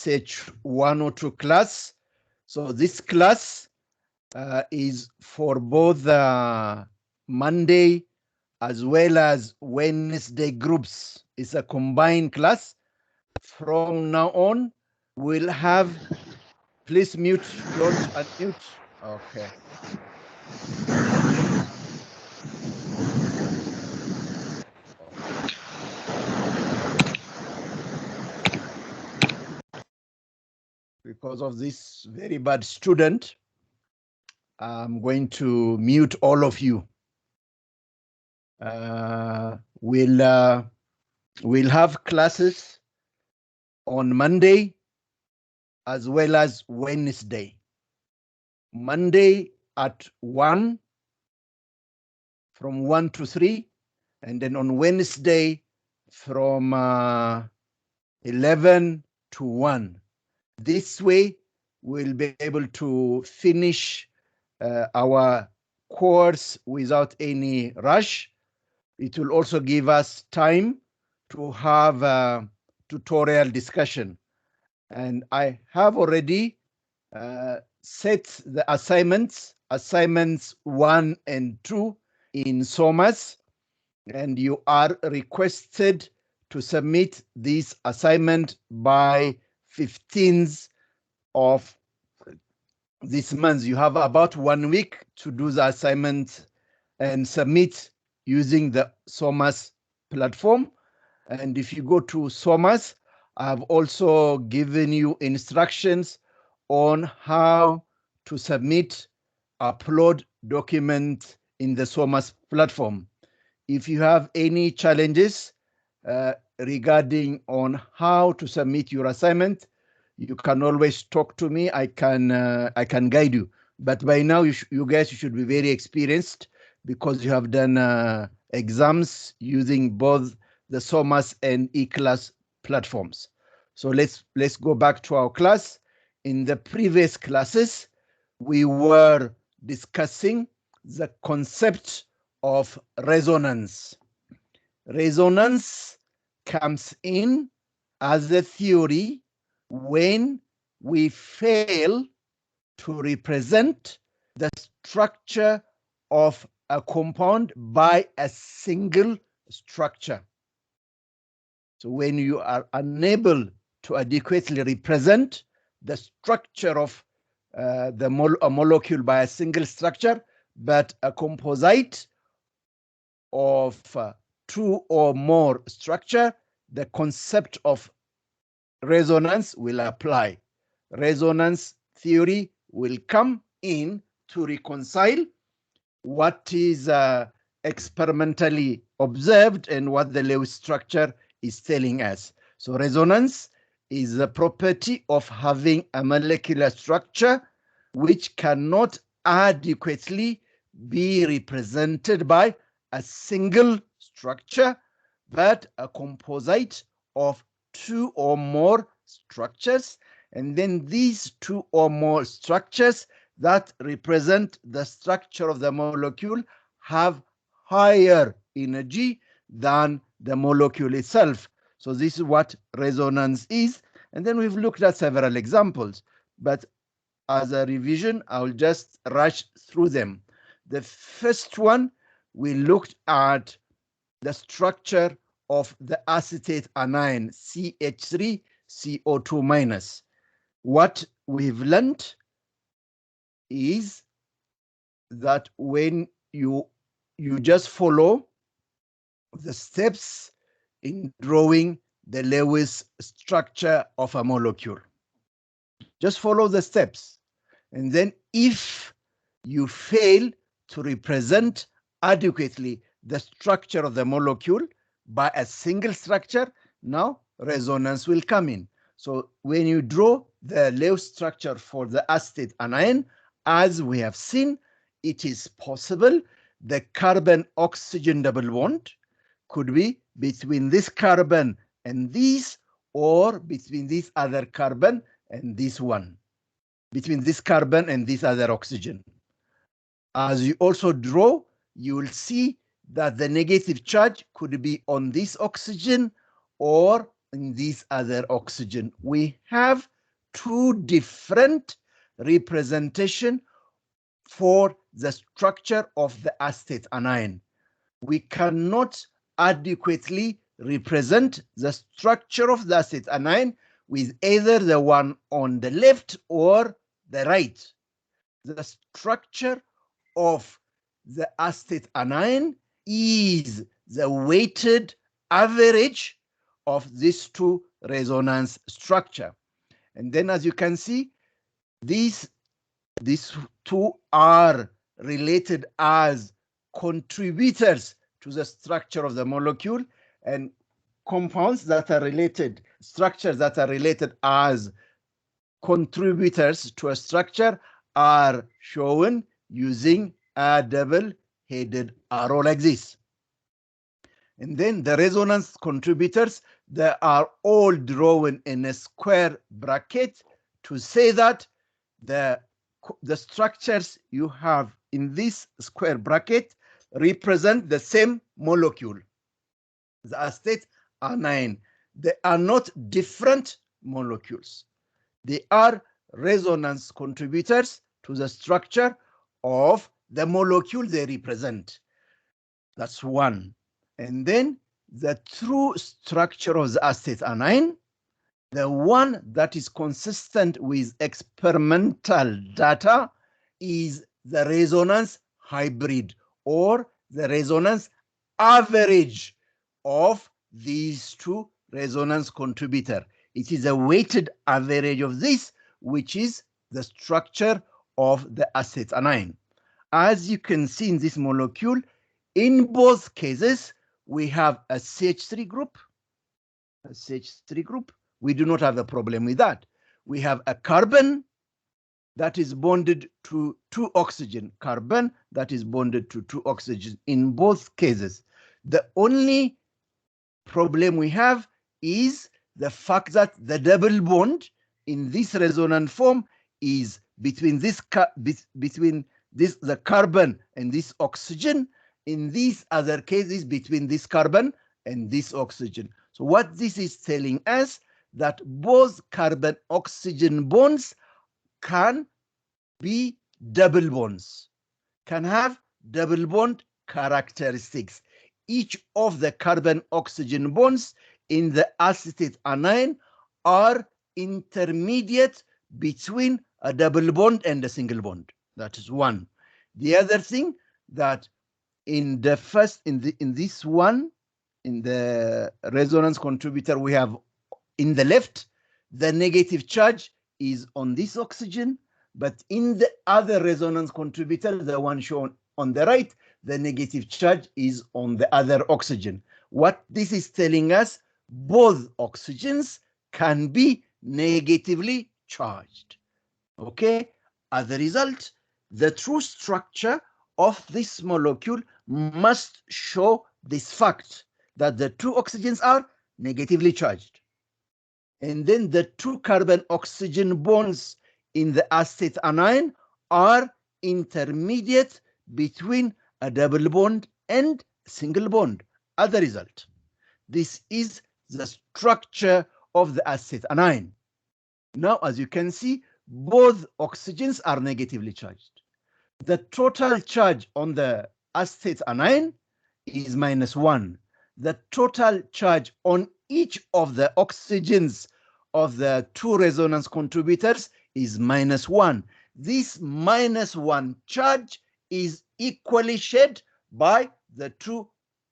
SH102 class. So this class is for both Monday as well as Wednesday groups. It's a combined class. From now on, we'll have, please mute, don't unmute. Okay. Because of this very bad student, I'm going to mute all of you. We'll have classes on Monday as well as Wednesday. Monday at 1, from 1 to 3, and then on Wednesday from 11 to 1. This way, we'll be able to finish our course without any rush. It will also give us time to have a tutorial discussion. And I have already set the assignments 1 and 2 in SOMAS, and you are requested to submit this assignment by 15th of this month. You have about 1 week to do the assignment and submit using the SOMAS platform. And if you go to SOMAS, I've also given you instructions on how to submit, upload documents in the SOMAS platform. If you have any challenges regarding on how to submit your assignment, you can always talk to me. I can guide you. But by now, you guys should be very experienced because you have done exams using both the SOMAS and eClass platforms. So let's go back to our class. In the previous classes, we were discussing the concept of resonance. Resonance comes in as a theory when we fail to represent the structure of a compound by a single structure. So when you are unable to adequately represent the structure of a molecule by a single structure, but a composite of 2 or more structure, the concept of resonance will apply. Resonance theory will come in to reconcile what is experimentally observed and what the Lewis structure is telling us. So resonance is the property of having a molecular structure which cannot adequately be represented by a single structure, but a composite of 2 or more structures. And then these 2 or more structures that represent the structure of the molecule have higher energy than the molecule itself. So this is what resonance is. And then we've looked at several examples, but as a revision, I'll just rush through them. The first one, we looked at the structure of the acetate anion CH3CO2-. What we've learned is that when you just follow the steps in drawing the Lewis structure of a molecule. Just follow the steps. And then if you fail to represent adequately the structure of the molecule by a single structure, now resonance will come in. So when you draw the Lewis structure for the acetate anion, as we have seen, it is possible the carbon-oxygen double bond could be between this carbon and this, or between this other carbon and this one, between this carbon and this other oxygen. As you also draw, you will see that the negative charge could be on this oxygen or in this other oxygen. We have two different representation for the structure of the acetate anion. We cannot adequately represent the structure of the acetate anion with either the one on the left or the right. The structure of the acetate anion is the weighted average of these two resonance structure. And then as you can see, these two are related as contributors to the structure of the molecule, and compounds that are related, structures that are related as contributors to a structure are shown using a double-headed arrow like this. And then the resonance contributors, they are all drawn in a square bracket to say that the structures you have in this square bracket represent the same molecule, the acetate anion. They are not different molecules. They are resonance contributors to the structure of the molecule they represent. That's one. And then the true structure of the acetate anion, the one that is consistent with experimental data, is the resonance hybrid or the resonance average of these two resonance contributors. It is a weighted average of this, which is the structure of the acetate anion. As you can see in this molecule, in both cases, we have a CH3 group, a CH3 group. We do not have a problem with that. We have a carbon that is bonded to two oxygen, carbon that is bonded to two oxygen in both cases. The only problem we have is the fact that the double bond in this resonant form is between the carbon and this oxygen. In these other cases, between this carbon and this oxygen. So what this is telling us, that both carbon-oxygen bonds can be double bonds, can have double bond characteristics. Each of the carbon-oxygen bonds in the acetate anion are intermediate between a double bond and a single bond. That is one. The other thing, that in the first, in this one, in the resonance contributor, we have in the left, the negative charge is on this oxygen, but in the other resonance contributor, the one shown on the right, the negative charge is on the other oxygen. What this is telling us, both oxygens can be negatively charged. Okay, as a result, the true structure of this molecule must show this fact, that the two oxygens are negatively charged. And then the two carbon-oxygen bonds in the acetate anion are intermediate between a double bond and single bond. As a result, this is the structure of the acetate anion. Now, as you can see, both oxygens are negatively charged. The total charge on the acetate anion is -1. The total charge on each of the oxygens of the two resonance contributors is -1. This -1 charge is equally shared by the two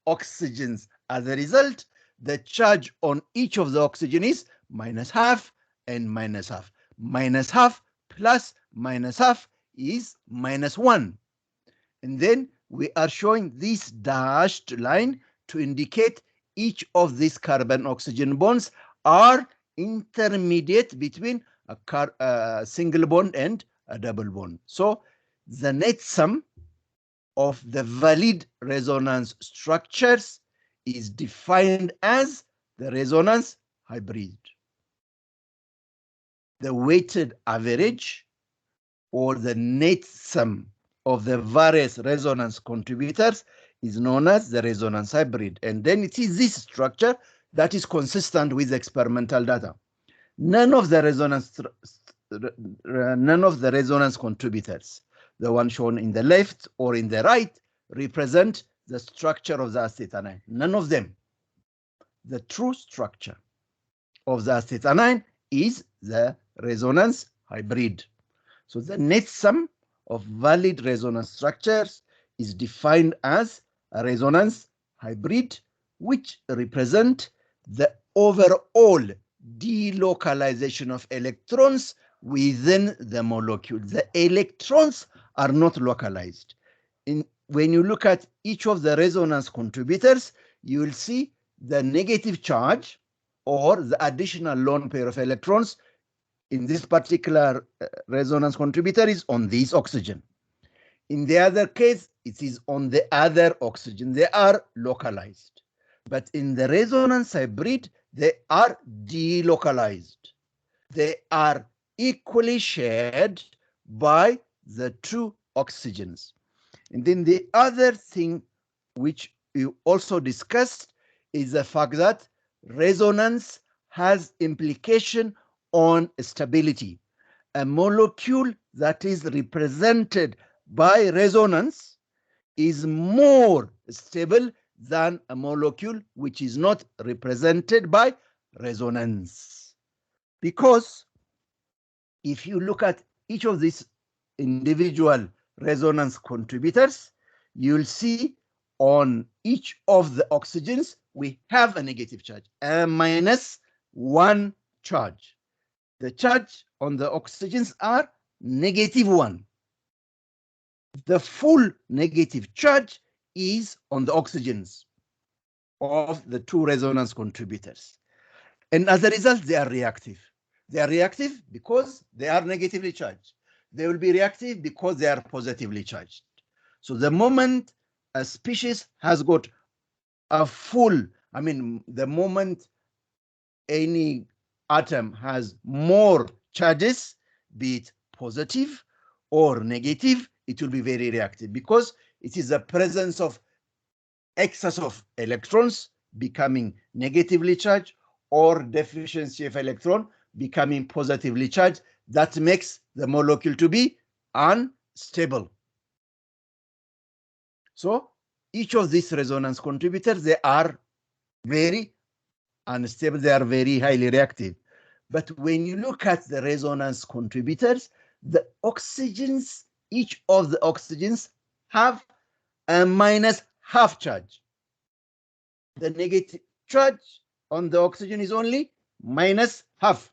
oxygens. As a result, the charge on each of the oxygen is -half and -half. -half plus -half is -1. And then we are showing this dashed line to indicate each of these carbon-oxygen bonds are intermediate between a single bond and a double bond. So the net sum of the valid resonance structures is defined as the resonance hybrid. The weighted average, or the net sum of the various resonance contributors, is known as the resonance hybrid. And then it is this structure that is consistent with experimental data. none of the resonance contributors, the one shown in the left or in the right, represent the structure of the acetanide. None of them. The true structure of the acetanide is the resonance hybrid. So the net sum of valid resonance structures is defined as a resonance hybrid, which represent the overall delocalization of electrons within the molecule. The electrons are not localized. When you look at each of the resonance contributors, you will see the negative charge or the additional lone pair of electrons in this particular resonance contributor is on this oxygen. In the other case, it is on the other oxygen. They are localized. But in the resonance hybrid, they are delocalized. They are equally shared by the two oxygens. And then the other thing which you also discussed is the fact that resonance has implication on stability. A molecule that is represented by resonance is more stable than a molecule which is not represented by resonance. Because if you look at each of these individual resonance contributors, you'll see on each of the oxygens, we have a negative charge, a -1 charge. The charge on the oxygens are -1. The full negative charge is on the oxygens of the two resonance contributors. And as a result, they are reactive. They are reactive because they are negatively charged. They will be reactive because they are positively charged. So the moment a species has got a full, the moment any atom has more charges, be it positive or negative, it will be very reactive because it is the presence of excess of electrons becoming negatively charged or deficiency of electron becoming positively charged that makes the molecule to be unstable. So each of these resonance contributors, they are very unstable, they are very highly reactive. But when you look at the resonance contributors, the oxygens, each of the oxygens have a -1/2 charge. The negative charge on the oxygen is only -1/2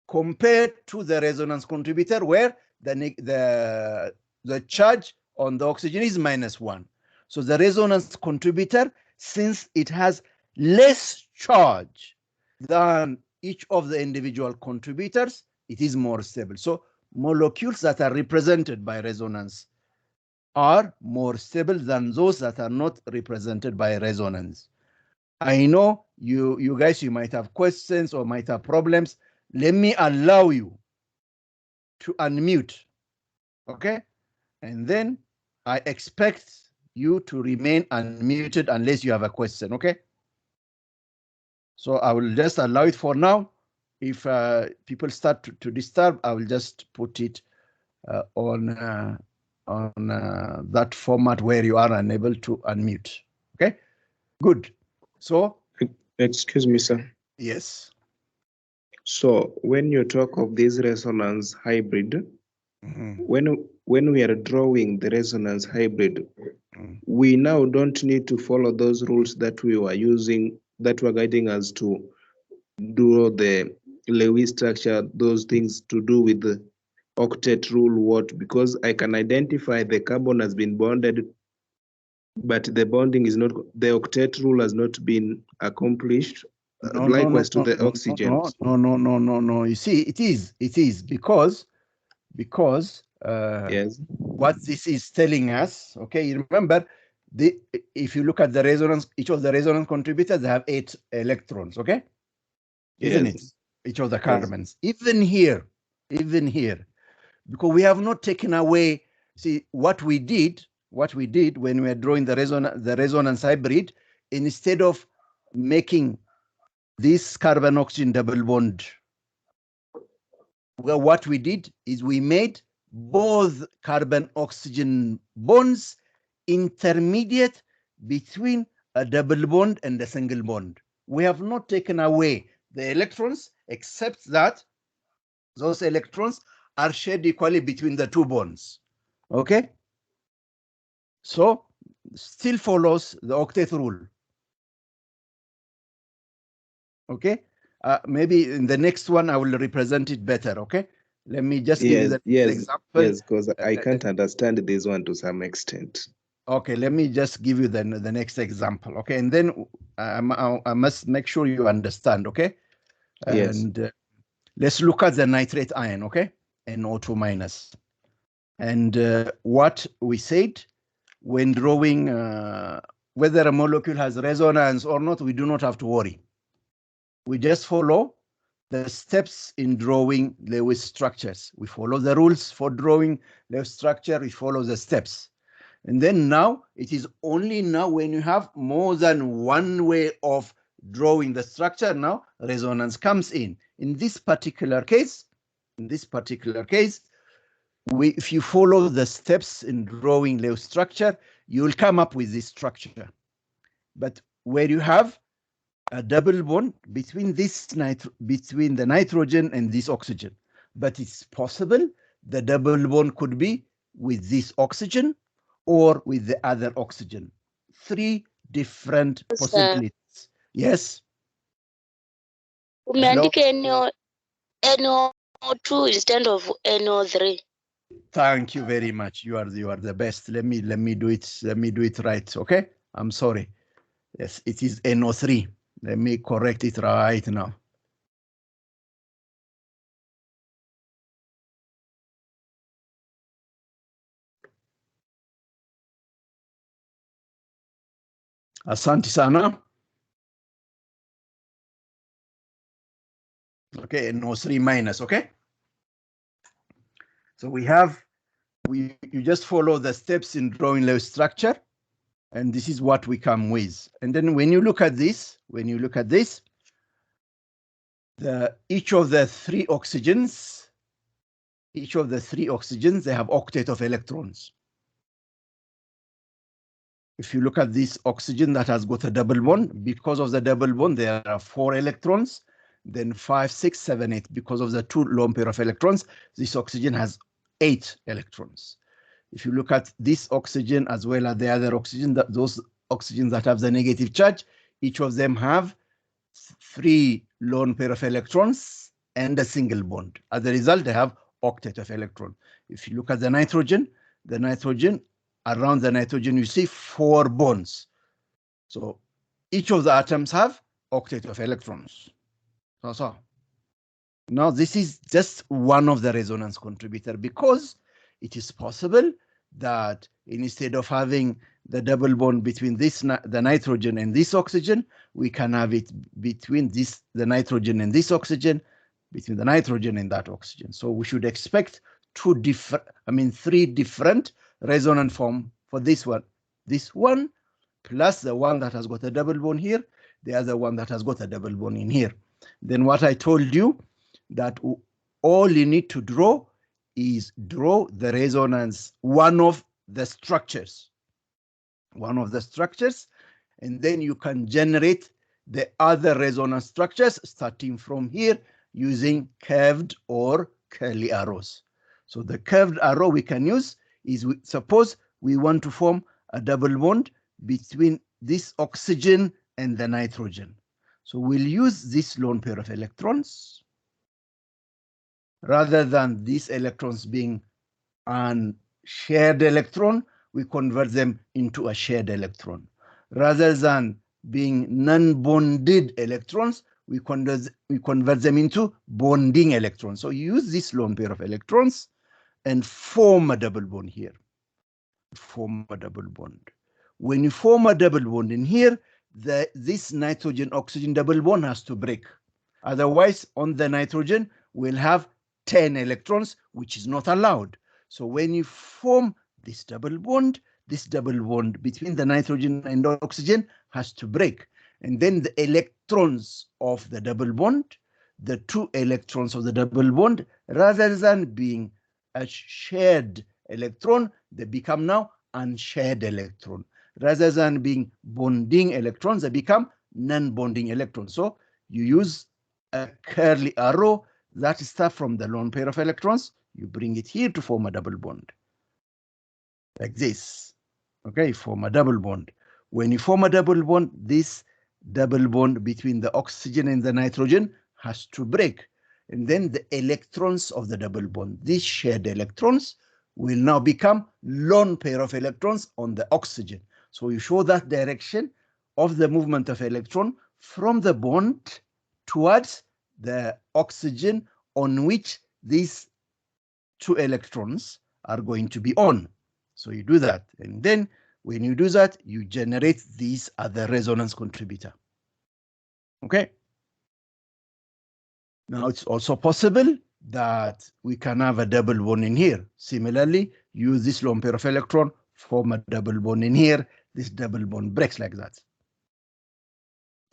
compared to the resonance contributor where the charge on the oxygen is -1. So the resonance contributor, since it has less charge than each of the individual contributors, it is more stable. So molecules that are represented by resonance are more stable than those that are not represented by resonance. I know you guys, you might have questions or might have problems. Let me allow you to unmute, okay? And then I expect you to remain unmuted unless you have a question, okay? So I will just allow it for now. If people start to disturb, I will just put it on that format where you are unable to unmute, okay? Good. So, excuse me, sir. Yes. So when you talk of this resonance hybrid, when we are drawing the resonance hybrid, we now don't need to follow those rules that we were using, that were guiding us to do the Lewis structure, those things to do with the octet rule. What? Because I can identify the carbon has been bonded, but the bonding is not, the octet rule has not been accomplished. Likewise to the oxygens. No. You see, it is because yes, what this is telling us, okay, you remember, if you look at the resonance, each of the resonance contributors, they have 8 electrons, okay? Isn't yes. it? Each of the carbons. Yes. Even here, because we have not taken away, see, what we did when we were drawing the resonance hybrid, instead of making this carbon-oxygen double bond well, what we did is we made both carbon-oxygen bonds intermediate between a double bond and a single bond. We have not taken away the electrons, except that those electrons are shared equally between the two bonds. Okay? So still follows the octet rule. Okay? Maybe in the next one, I will represent it better. Okay? Let me just give you the example. Yes, because I can't understand this one to some extent. Okay, let me just give you the next example. Okay, and then I must make sure you understand. Okay? Yes. And let's look at the nitrate ion. Okay? NO2 minus. And what we said when drawing whether a molecule has resonance or not, we do not have to worry. We just follow the steps in drawing Lewis structures. We follow the rules for drawing Lewis structure. We follow the steps. And then now, it is only now when you have more than one way of drawing the structure, now resonance comes in. In this particular case, if you follow the steps in drawing Lewis structure, you will come up with this structure. But where you have a double bond between between the nitrogen and this oxygen, but it's possible the double bond could be with this oxygen or with the other oxygen. 3 different possibilities. Yes. NO2 instead of NO3. Thank you very much. You are the best. Let me do it. Let me do it right. Okay. I'm sorry. Yes, it is NO3. Let me correct it right now. Asante sana. Okay, NO3 minus. Okay. So you just follow the steps in drawing Lewis structure, and this is what we come with. And then when you look at this, each of the three oxygens, they have octet of electrons. If you look at this oxygen that has got a double bond, because of the double bond, there are 4 electrons, then 5, 6, 7, 8. Because of the 2 lone pair of electrons, this oxygen has 8 electrons. If you look at this oxygen as well as the other oxygen, those oxygens that have the negative charge, each of them have 3 lone pair of electrons and a single bond. As a result, they have octet of electron. If you look at the nitrogen, around the nitrogen, you see 4 bonds. So each of the atoms have octet of electrons. So now this is just one of the resonance contributor, because it is possible that instead of having the double bond between the nitrogen and this oxygen, we can have it between the nitrogen and this oxygen, between the nitrogen and that oxygen. So we should expect 3 different resonant form for this one. This one plus the one that has got a double bond here, the other one that has got a double bond in here. Then what I told you, that all you need to draw is draw the resonance, one of the structures, and then you can generate the other resonance structures starting from here using curved or curly arrows. So the curved arrow we can use is, suppose we want to form a double bond between this oxygen and the nitrogen. So we'll use this lone pair of electrons. Rather than these electrons being a shared electron, we convert them into a shared electron. Rather than being non-bonded electrons, we convert them into bonding electrons. So you use this lone pair of electrons and form a double bond here. When you form a double bond in here, this nitrogen-oxygen double bond has to break. Otherwise, on the nitrogen, we'll have 10 electrons, which is not allowed. So when you form this double bond between the nitrogen and oxygen has to break. And then the electrons of the double bond, the two electrons of the double bond, rather than being a shared electron, they become now unshared electron. Rather than being bonding electrons, they become non-bonding electrons. So you use a curly arrow that starts from the lone pair of electrons. You bring it here to form a double bond, like this. Okay, form a double bond. When you form a double bond, this double bond between the oxygen and the nitrogen has to break. And then the electrons of the double bond, these shared electrons, will now become lone pair of electrons on the oxygen. So you show that direction of the movement of electron from the bond towards the oxygen on which these two electrons are going to be on. So you do that. And then when you do that, you generate these other resonance contributor. Okay. Now it's also possible that we can have a double bond in here. Similarly, use this lone pair of electron, form a double bond in here. This double bond breaks like that.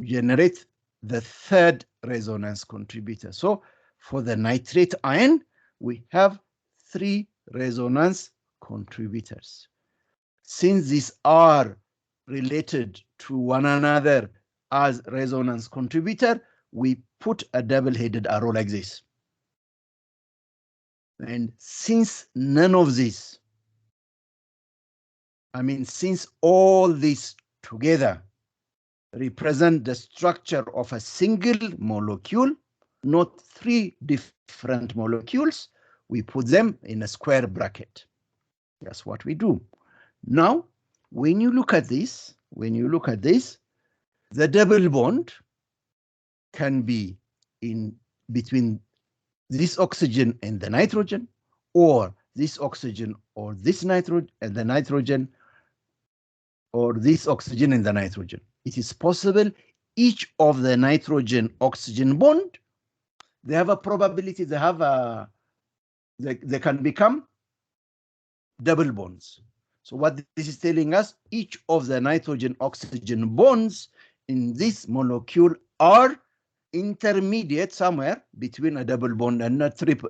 Generate the third resonance contributor. So for the nitrate ion, we have 3 resonance contributors. Since these are related to one another as resonance contributor, we put a double-headed arrow like this. And since none of this, since all this together represent the structure of a single molecule, not 3 different molecules, we put them in a square bracket. That's what we do. Now, when you look at this, the double bond can be in between this oxygen and the nitrogen, or this oxygen or this nitrogen and the nitrogen, or this oxygen and the nitrogen. It is possible each of the nitrogen oxygen bond, they have a probability, they can become double bonds. So what this is telling us, each of the nitrogen oxygen bonds in this molecule are intermediate somewhere between a double bond and a triple,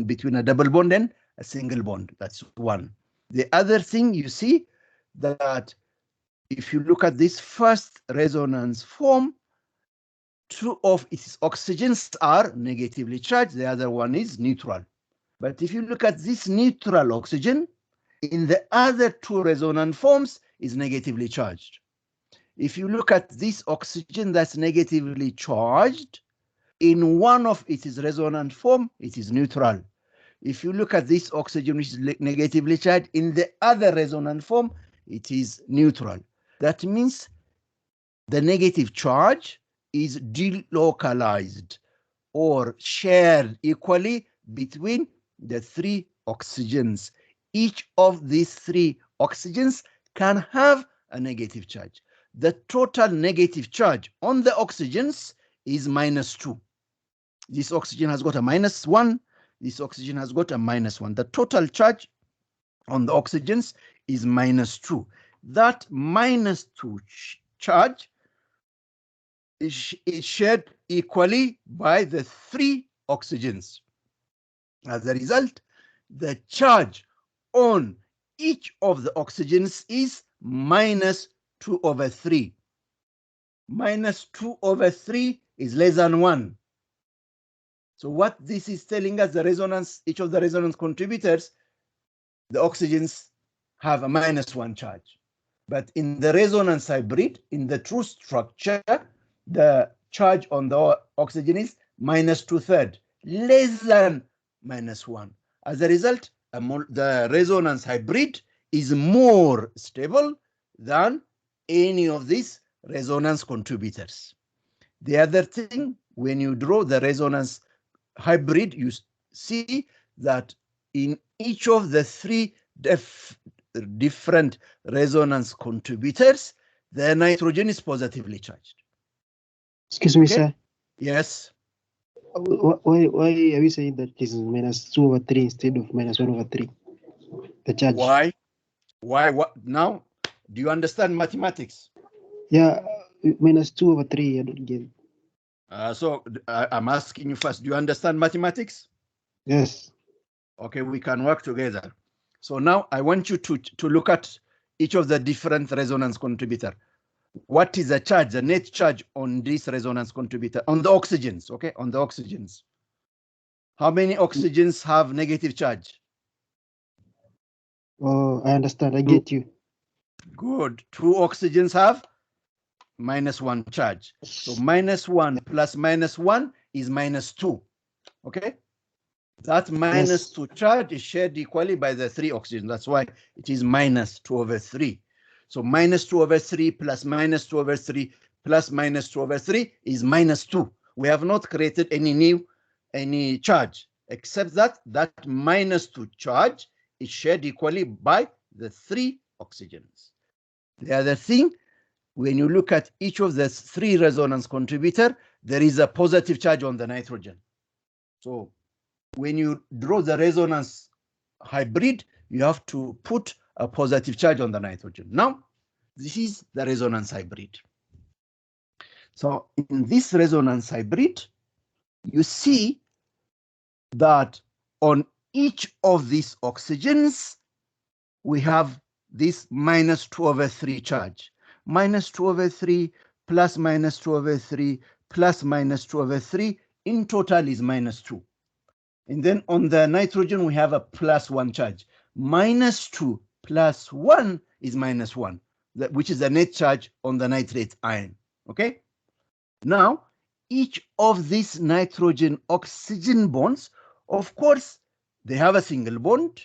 between a double bond and a single bond. That's one. The other thing you see that if you look at this first resonance form, 2 of its oxygens are negatively charged, the other one is neutral. But if you look at this neutral oxygen, in the other 2 resonance forms is negatively charged. If you look at this oxygen that's negatively charged, in one of its resonance form, it is neutral. If you look at this oxygen which is negatively charged, in the other resonance form, it is neutral. That means the negative charge is delocalized or shared equally between the 3 oxygens. Each of these 3 oxygens can have a negative charge. The total negative charge on the oxygens is -2. This oxygen has got a -1. This oxygen has got a -1. The total charge on the oxygens is -2. That -2 charge is shared equally by the 3 oxygens. As a result, the charge on each of the oxygens is -2/3. -2/3 is less than 1. So what this is telling us, the resonance, each of the resonance contributors, the oxygens have a -1 charge. But in the resonance hybrid, in the true structure, the charge on the oxygen is -2/3, less than -1. As a result, the resonance hybrid is more stable than any of these resonance contributors. The other thing, when you draw the resonance hybrid, you see that in each of the 3 different resonance contributors, the nitrogen is positively charged. Excuse me, sir. Yes. Why are we saying that this is -2/3 instead of -1/3? The charge. Why? What? Now, do you understand mathematics? Yeah, -2/3. I don't get it. So I'm asking you first, do you understand mathematics? Yes. Okay, we can work together. So now I want you to look at each of the different resonance contributor. What is the charge, the net charge on this resonance contributor, on the oxygens, okay, on the oxygens? How many oxygens have negative charge? Oh, I understand. I get you. Good. 2 oxygens have -1 charge. So -1 plus -1 is -2. Okay? That -2 charge is shared equally by the 3 oxygen. That's why it is -2/3. So -2/3 plus -2/3 plus -2/3 is -2. We have not created any charge, except that -2 charge is shared equally by the 3 oxygens. The other thing, when you look at each of the 3 resonance contributor, there is a positive charge on the nitrogen. So when you draw the resonance hybrid, you have to put a positive charge on the nitrogen. Now, this is the resonance hybrid. So in this resonance hybrid, you see that on each of these oxygens, we have this -2/3 charge. -2/3 plus -2/3 plus -2/3 in total is -2. And then on the nitrogen, we have a +1 charge. -2 plus 1 is -1, which is the net charge on the nitrate ion. Okay? Now, each of these nitrogen oxygen bonds, of course, they have a single bond.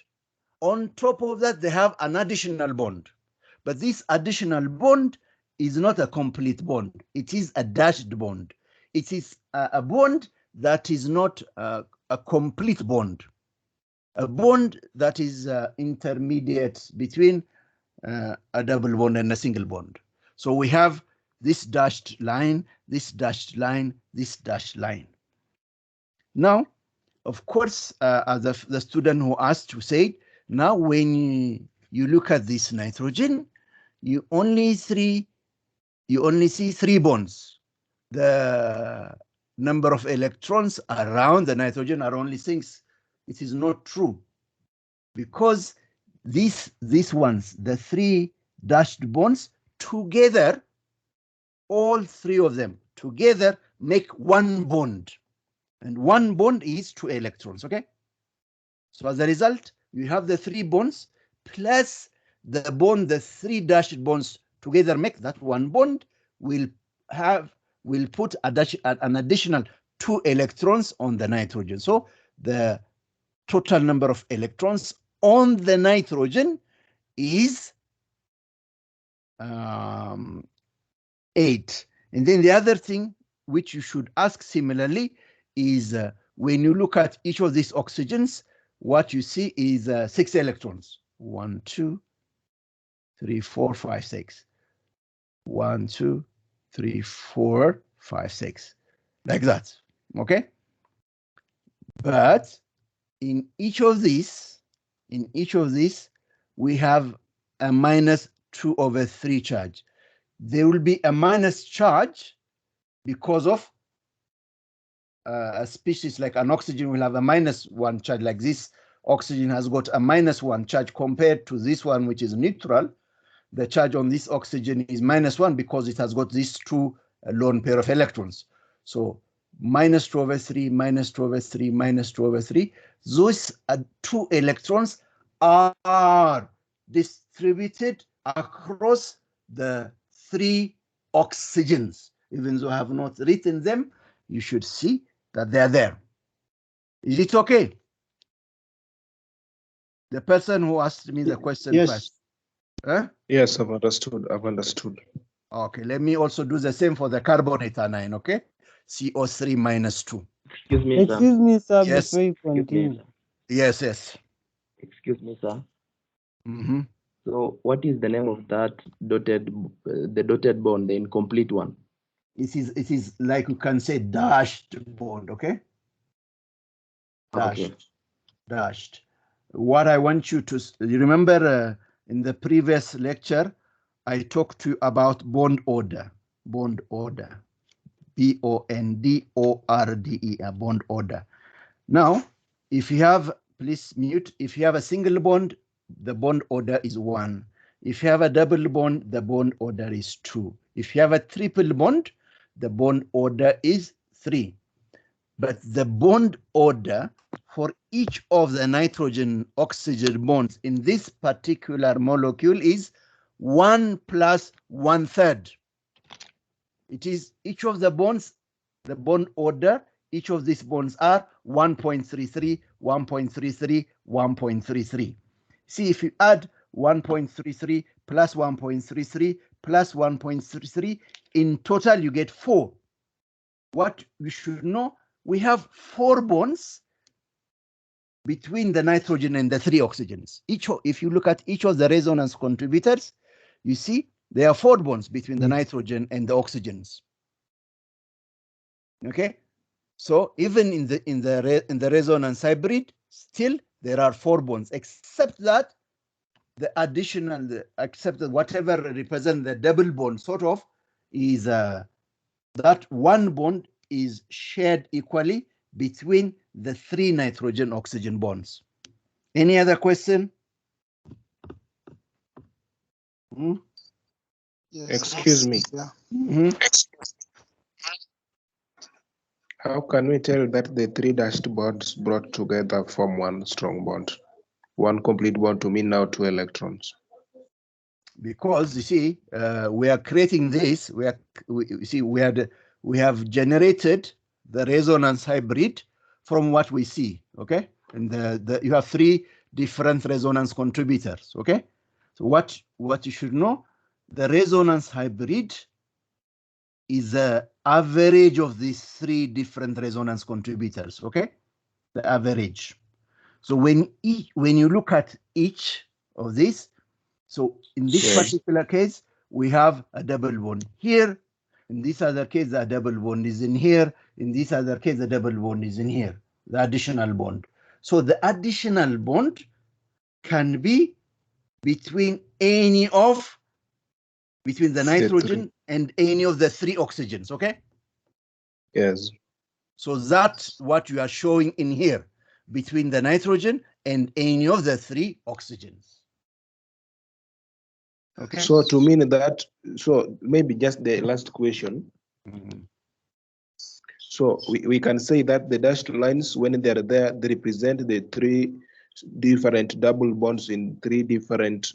On top of that, they have an additional bond. But this additional bond is not a complete bond. It is a dashed bond. It is a bond that is not a complete bond. A bond that is intermediate between a double bond and a single bond. So we have this dashed line, this dashed line, this dashed line. Now, of course, as the student who asked to say, now when you look at this nitrogen, you only see 3 bonds. The number of electrons around the nitrogen are only 6. It is not true, because these ones, the 3 dashed bonds together, all 3 of them together make 1 bond, and 1 bond is 2 electrons. Okay, so as a result, you have the 3 bonds plus the bond the 3 dashed bonds together make, that 1 bond will put an additional 2 electrons on the nitrogen. So the total number of electrons on the nitrogen is 8. And then the other thing which you should ask similarly is when you look at each of these oxygens, what you see is 6 electrons. 1, 2, 3, 4, 5, 6. 1, 2, 3, 4, 5, 6. Like that. Okay? But in each of these, we have a -2/3 charge. There will be a minus charge because of a species like an oxygen will have a -1 charge. Like this oxygen has got a -1 charge compared to this one, which is neutral. The charge on this oxygen is -1 because it has got these 2 lone pair of electrons. So -2/3, -2/3, -2/3. Those 2 electrons are distributed across the 3 oxygens. Even though I have not written them, you should see that they are there. Is it okay? The person who asked me the question first. Huh? Yes, I've understood. Okay, let me also do the same for the carbonate anion, okay? CO3 -2. Excuse me, sir. Excuse me, sir, Yes. before you continue. Yes, yes. Excuse me, sir. Mm-hmm. So what is the name of that dotted bond, the incomplete one? It is like you can say dashed bond, okay? Dashed. Okay. Dashed. What I want you to, you remember in the previous lecture, I talked to you about bond order. Bond order. B-O-N-D-O-R-D-E, a bond order. Now, if you have, please mute, if you have a single bond, the bond order is 1. If you have a double bond, the bond order is 2. If you have a triple bond, the bond order is 3. But the bond order for each of the nitrogen-oxygen bonds in this particular molecule is 1 plus 1/3. It is each of the bonds, the bond order, each of these bonds are 1.33, 1.33, 1.33. See, if you add 1.33 plus 1.33 plus 1.33, in total you get 4. What you should know, we have 4 bonds between the nitrogen and the 3 oxygens. If you look at each of the resonance contributors, you see there are 4 bonds between the nitrogen and the oxygens. Okay, so even in the resonance hybrid, still there are 4 bonds, except that the additional, except that whatever represents the double bond sort of is that one bond is shared equally between the 3 nitrogen oxygen bonds. Any other question? Yes, Excuse me. Yeah. How can we tell that the 3 dashed bonds brought together form one strong bond? One complete bond to mean now 2 electrons. Because you see, we are creating this. We have generated the resonance hybrid from what we see. Okay, and you have 3 different resonance contributors. Okay, so what you should know, the resonance hybrid is the average of these 3 different resonance contributors. Okay, the average. So when you look at each of these, so in this particular case, we have a double bond here. In this other case, the double bond is in here. In this other case, the double bond is in here, the additional bond. So the additional bond can be between the nitrogen and any of the 3 oxygens, okay? Yes. So that's what you are showing in here, between the nitrogen and any of the 3 oxygens. Okay. So to mean that, so maybe just the last question. So we can say that the dashed lines, when they're there, they represent the 3 different double bonds in 3 different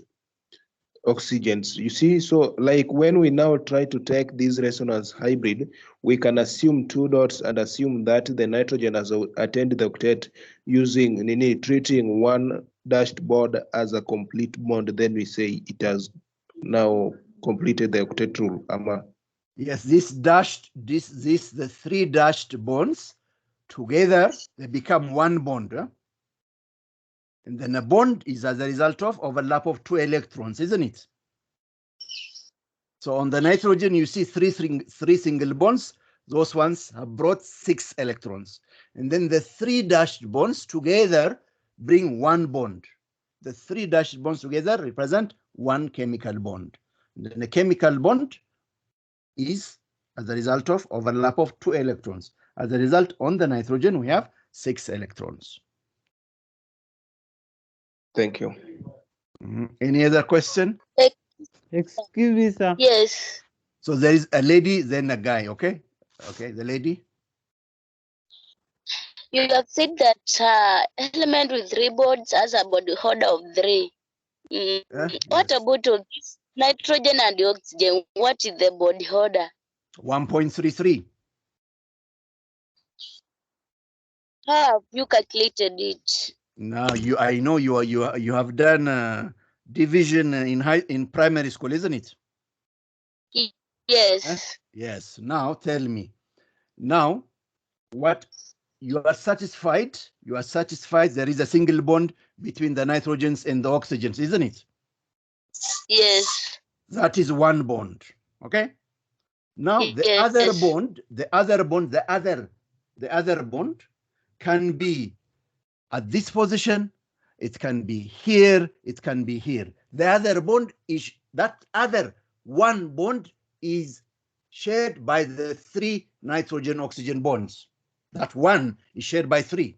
oxygens. You see, so like when we now try to take this resonance hybrid, we can assume 2 dots and assume that the nitrogen has attained the octet using treating 1 dashed bond as a complete bond. Then we say it has now completed the octet rule. Yes, the 3 dashed bonds together, they become 1 bond. And then a bond is as a result of overlap of 2 electrons, isn't it? So on the nitrogen, you see 3 single bonds. Those ones have brought 6 electrons. And then the 3 dashed bonds together bring 1 bond. The 3 dashed bonds together represent 1 chemical bond. And then the chemical bond is as a result of overlap of 2 electrons. As a result, on the nitrogen, we have 6 electrons. Thank you. Any other question? Excuse me, sir. Yes. So there is a lady, then a guy, okay? Okay, the lady. You have said that element with 3 bonds has a body order of 3. What Yes. about nitrogen and oxygen? What is the body order? 1.33. How have you calculated it? Now I know you have done division in primary school, isn't it? Yes. Yes. Now tell me. Now, what you are satisfied? You are satisfied there is a single bond between the nitrogens and the oxygens, isn't it? Yes. That is 1 bond. Okay. Now the other bond can be at this position, it can be here, it can be here. The other bond is, that other 1 bond is shared by the 3 nitrogen-oxygen bonds. That one is shared by 3.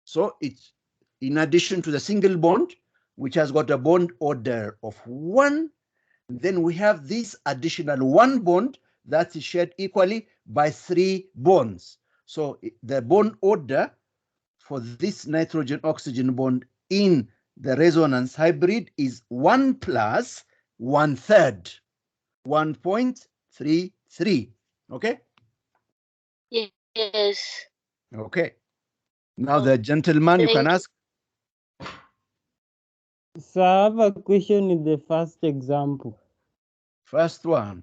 So it's in addition to the single bond, which has got a bond order of 1, then we have this additional 1 bond that is shared equally by 3 bonds. So the bond order for this nitrogen-oxygen bond in the resonance hybrid is 1 plus 1/3, 1.33. Okay? Yes. Okay. Now the gentleman, you can ask. So I have a question in the first example. First one.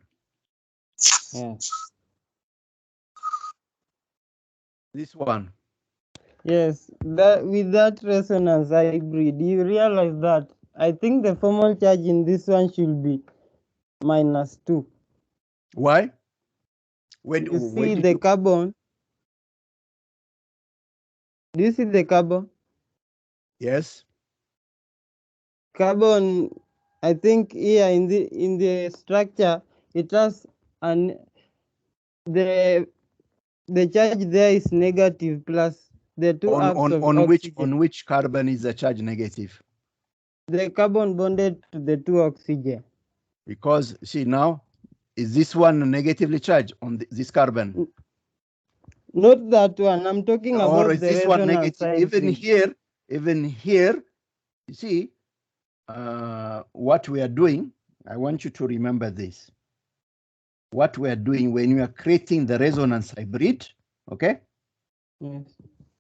Yes. This one. Yes, that with that resonance hybrid, you realize that I think the formal charge in this one should be -2. Why? You see the carbon. Do you see the carbon? Yes. Carbon, I think here in the structure it has the charge there is negative plus the 2 halves of oxygen. On which carbon is the charge negative? The carbon bonded to the 2 oxygen. Because see now, is this one negatively charged on this carbon? Not that one. I'm talking or about is the this one resonance negative? hybrid. Even here, you see, what we are doing, I want you to remember this. What we are doing when we are creating the resonance hybrid, okay? Yes.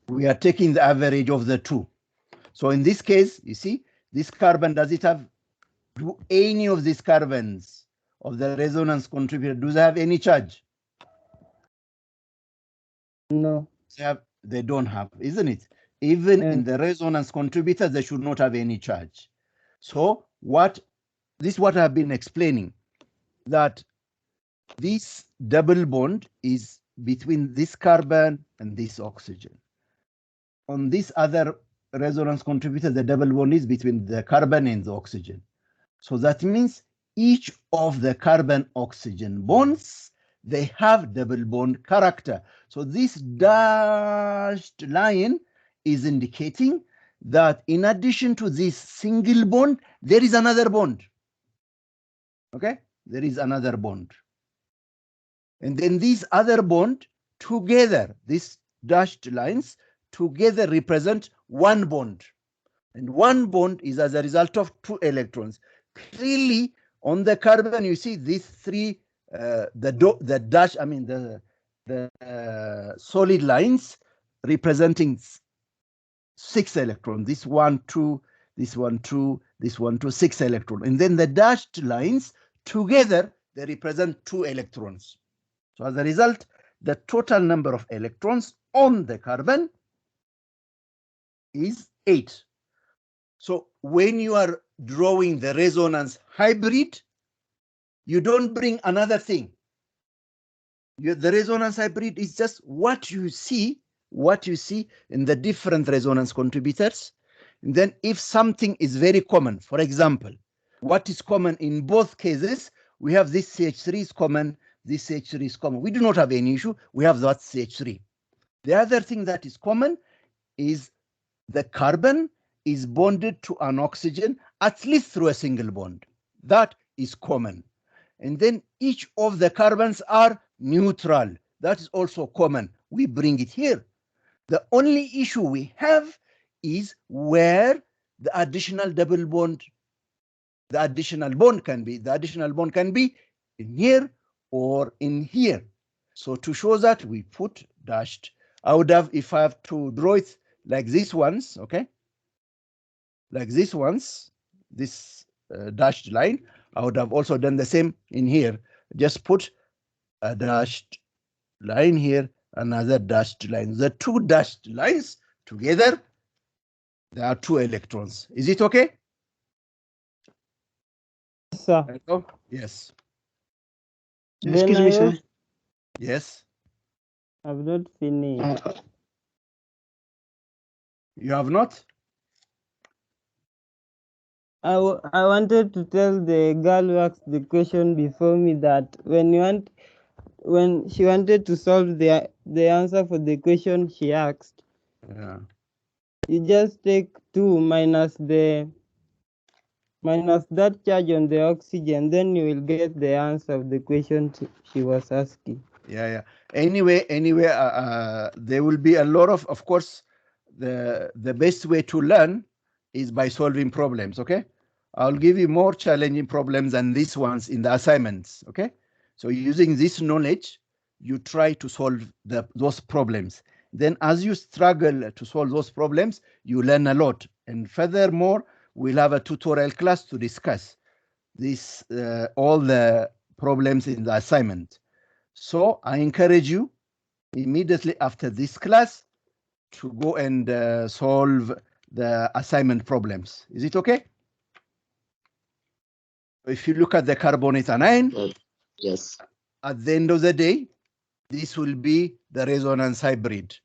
We are taking the average of the 2. So in this case, you see, this carbon, does it have, do any of these carbons of the resonance contributor, do they have any charge? No. They don't have, isn't it? Even in the resonance contributor, they should not have any charge. So this is what I've been explaining, that this double bond is between this carbon and this oxygen. On this other resonance contributor, the double bond is between the carbon and the oxygen. So that means each of the carbon-oxygen bonds, they have double bond character. So this dashed line is indicating that in addition to this single bond, there is another bond. Okay, there is another bond. And then these other bond together, these dashed lines together represent one bond. And one bond is as a result of 2 electrons. Clearly, on the carbon, you see these 3, the solid lines representing 6 electrons. This 1, 2, this 1, 2, this 1, 2, 6 electrons. And then the dashed lines together, they represent 2 electrons. So as a result, the total number of electrons on the carbon is 8. So when you are drawing the resonance hybrid, you don't bring another thing. The resonance hybrid is just what you see in the different resonance contributors. And then if something is very common, for example, what is common in both cases, we have this CH3 is common, this CH3 is common. We do not have any issue. We have that CH3. The other thing that is common is the carbon is bonded to an oxygen, at least through a single bond. That is common. And then each of the carbons are neutral. That is also common. We bring it here. The only issue we have is where the additional double bond, the additional bond can be. The additional bond can be in here or in here. So to show that, we put dashed. I would have, if I have to draw it like these ones, okay? Like these ones, this dashed line, I would have also done the same in here. Just put a dashed line here, another dashed line. The 2 dashed lines together, there are 2 electrons. Is it okay? Sir. Yes. Excuse me, sir. Yes. I've not finished. You have not? I wanted to tell the girl who asked the question before me that when you want when she wanted to solve the answer for the question she asked, Yeah. you just take 2 minus that charge on the oxygen, then you will get the answer of the question she was asking. Yeah. Anyway, there will be a lot of course, the best way to learn is by solving problems. Okay, I'll give you more challenging problems than these ones in the assignments. Okay, so using this knowledge, you try to solve those problems. Then as you struggle to solve those problems, you learn a lot. And furthermore, we'll have a tutorial class to discuss this all the problems in the assignment. So I encourage you immediately after this class to go and solve the assignment problems. Is it okay? If you look at the carbonate anion, Yes. at the end of the day, this will be the resonance hybrid.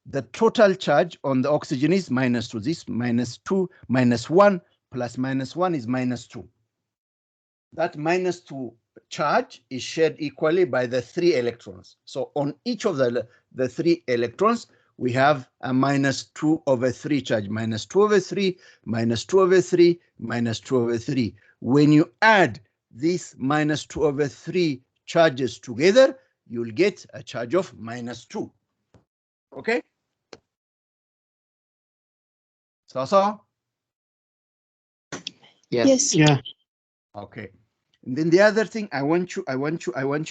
The total charge on the oxygen is -2. This -2 -1 plus -1 is -2. That -2 charge is shared equally by the 3 electrons. So on each of the 3 electrons, we have a -2/3 charge, -2/3, -2/3, -2/3. When you add these -2/3 charges together, you'll get a charge of -2. Okay? So? Yes. Yeah. Okay. And then the other thing I want you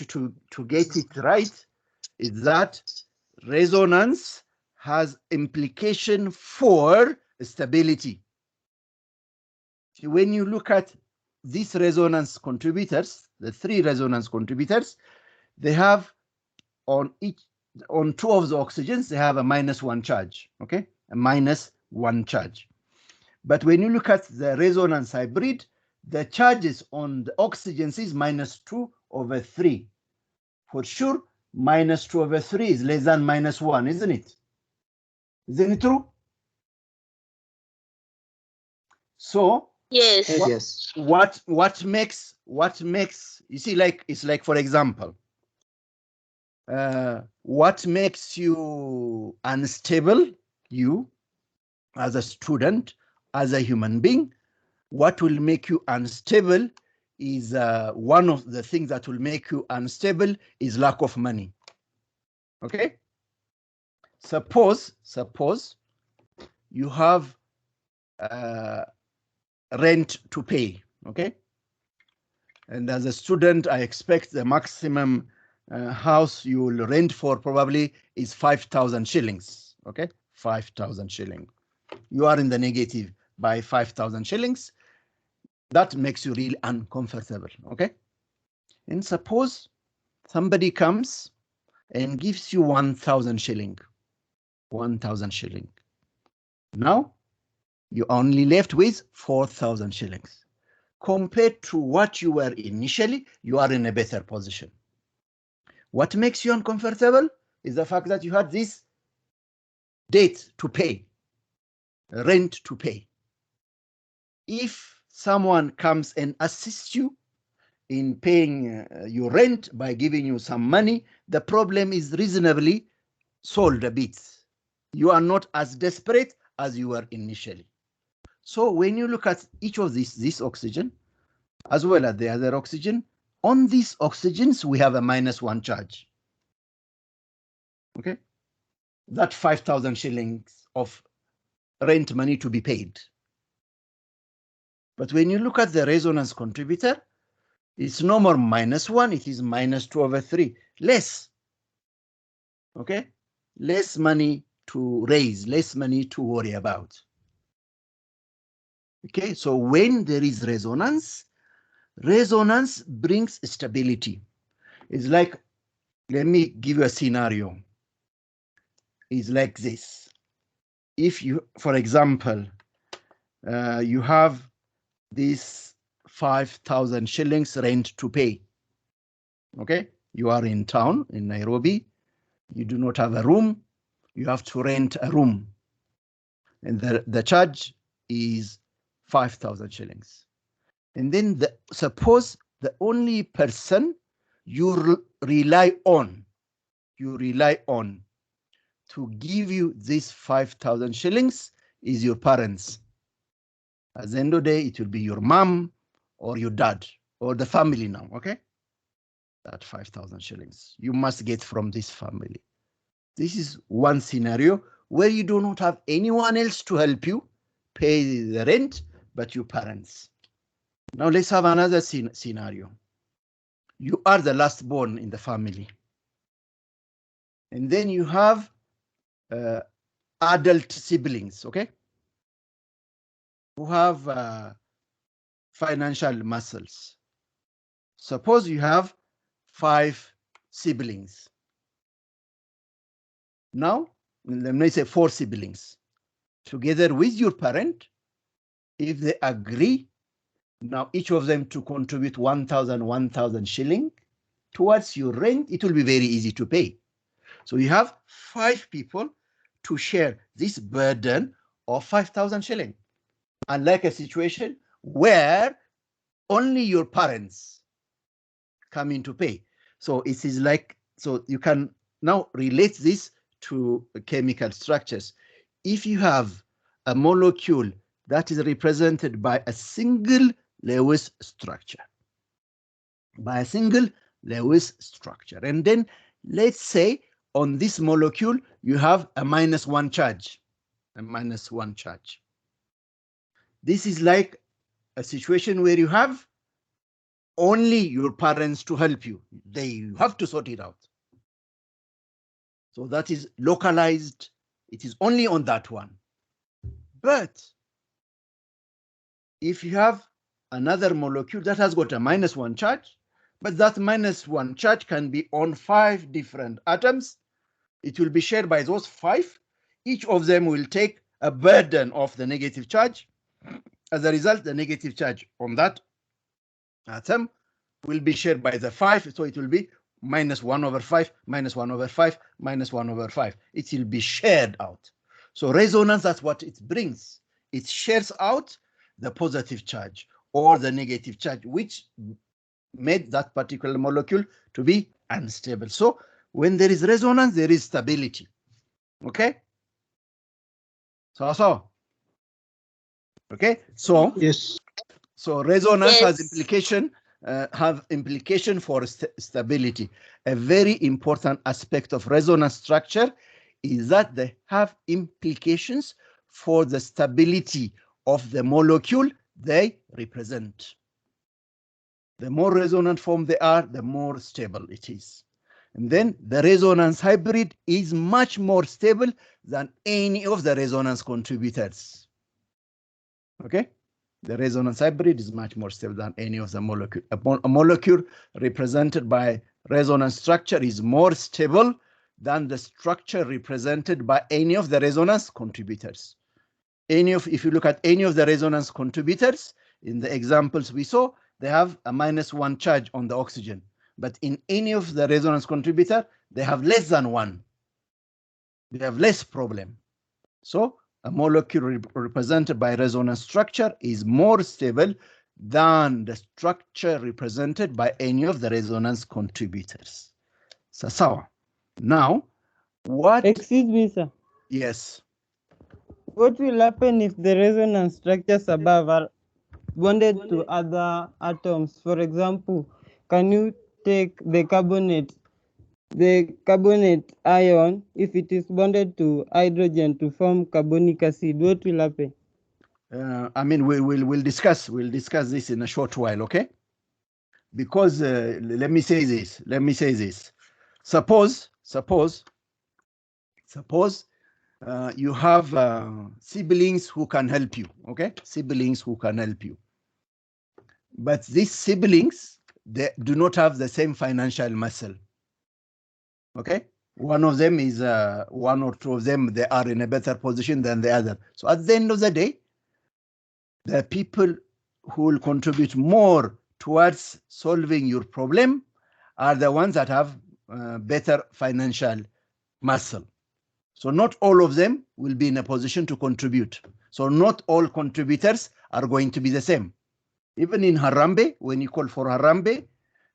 to get it right is that resonance has implication for stability. See, when you look at these resonance contributors, the 3 resonance contributors, they have on 2 of the oxygens, they have a -1 charge, okay? A -1 charge. But when you look at the resonance hybrid, the charges on the oxygens is -2/3. For sure, -2/3 is less than -1, isn't it? Isn't it true? So Yes. Yes. what makes you see, like it's like, for example, what makes you unstable, you as a student, as a human being, what will make you unstable is one of the things that will make you unstable is lack of money. Okay, suppose you have rent to pay. Okay, and as a student, I expect the maximum house you will rent for probably is 5,000 shillings. Okay, 5,000 shillings. You are in the negative by 5,000 shillings. That makes you really uncomfortable. Okay, and suppose somebody comes and gives you 1,000 shilling. 1,000 shilling. Now you're only left with 4,000 shillings. Compared to what you were initially, you are in a better position. What makes you uncomfortable is the fact that you had this debt to pay, rent to pay. If someone comes and assists you in paying your rent by giving you some money, the problem is reasonably solved a bit. You are not as desperate as you were initially. So when you look at each of this oxygen, as well as the other oxygen, on these oxygens, we have a -1 charge. Okay, that 5,000 shillings of rent money to be paid. But when you look at the resonance contributor, it's no more -1, it is -2/3, less. Okay, less money to raise, less money to worry about. Okay, so when there is resonance brings stability. It's like, let me give you a scenario. It's like this. If you, for example, you have this 5,000 shillings rent to pay. Okay, you are in town in Nairobi, you do not have a room, you have to rent a room, and the charge is 5,000 shillings. And then suppose the only person you rely on to give you this 5,000 shillings is your parents. At the end of the day, it will be your mom or your dad or the family now, okay? That 5,000 shillings you must get from this family. This is one scenario where you do not have anyone else to help you pay the rent, but your parents. Now let's have another scenario. You are the last born in the family. And then you have adult siblings, okay? Who have financial muscles. Suppose you have 5 siblings. Now, let me say 4 siblings. Together with your parent, if they agree, now each of them to contribute 1,000 shilling towards your rent, it will be very easy to pay. So you have 5 people to share this burden of 5,000 shilling. Unlike a situation where only your parents come in to pay. So it is like, so you can now relate this to chemical structures. If you have a molecule that is represented by a single Lewis structure, and then let's say on this molecule you have a -1 charge, This is like a situation where you have only your parents to help you. You have to sort it out. So that is localized. It is only on that one. But if you have another molecule that has got a -1 charge, but that -1 charge can be on 5 different atoms, it will be shared by those 5. Each of them will take a burden of the negative charge. As a result, the negative charge on that atom will be shared by the 5, so it will be -1/5, -1/5, -1/5. It will be shared out. So resonance, that's what it brings. It shares out the positive charge or the negative charge, which made that particular molecule to be unstable. So when there is resonance, there is stability. Okay? So. Okay? So Yes. So resonance Yes. have implication for stability. A very important aspect of resonance structure is that they have implications for the stability of the molecule they represent. The more resonant form they are, the more stable it is. And then the resonance hybrid is much more stable than any of the resonance contributors. Okay? The resonance hybrid is much more stable than any of the molecule. A molecule represented by resonance structure is more stable than the structure represented by any of the resonance contributors. If you look at any of the resonance contributors, in the examples we saw, they have a -1 charge on the oxygen. But in any of the resonance contributor, they have less than 1. They have less problem. So a molecule represented by resonance structure is more stable than the structure represented by any of the resonance contributors. So now, what? Excuse me, sir. Yes. What will happen if the resonance structures above are bonded to other atoms? For example, can you take the carbonate ion, if it is bonded to hydrogen to form carbonic acid, what will happen? I mean, we'll discuss this in a short while, okay? Because let me say this. Suppose you have siblings who can help you, okay? Siblings who can help you. But these siblings, they do not have the same financial muscle, okay? One of them is, 1 or 2 of them, they are in a better position than the other. So at the end of the day, the people who will contribute more towards solving your problem are the ones that have better financial muscle. So not all of them will be in a position to contribute. So not all contributors are going to be the same. Even in Harambee, when you call for Harambee,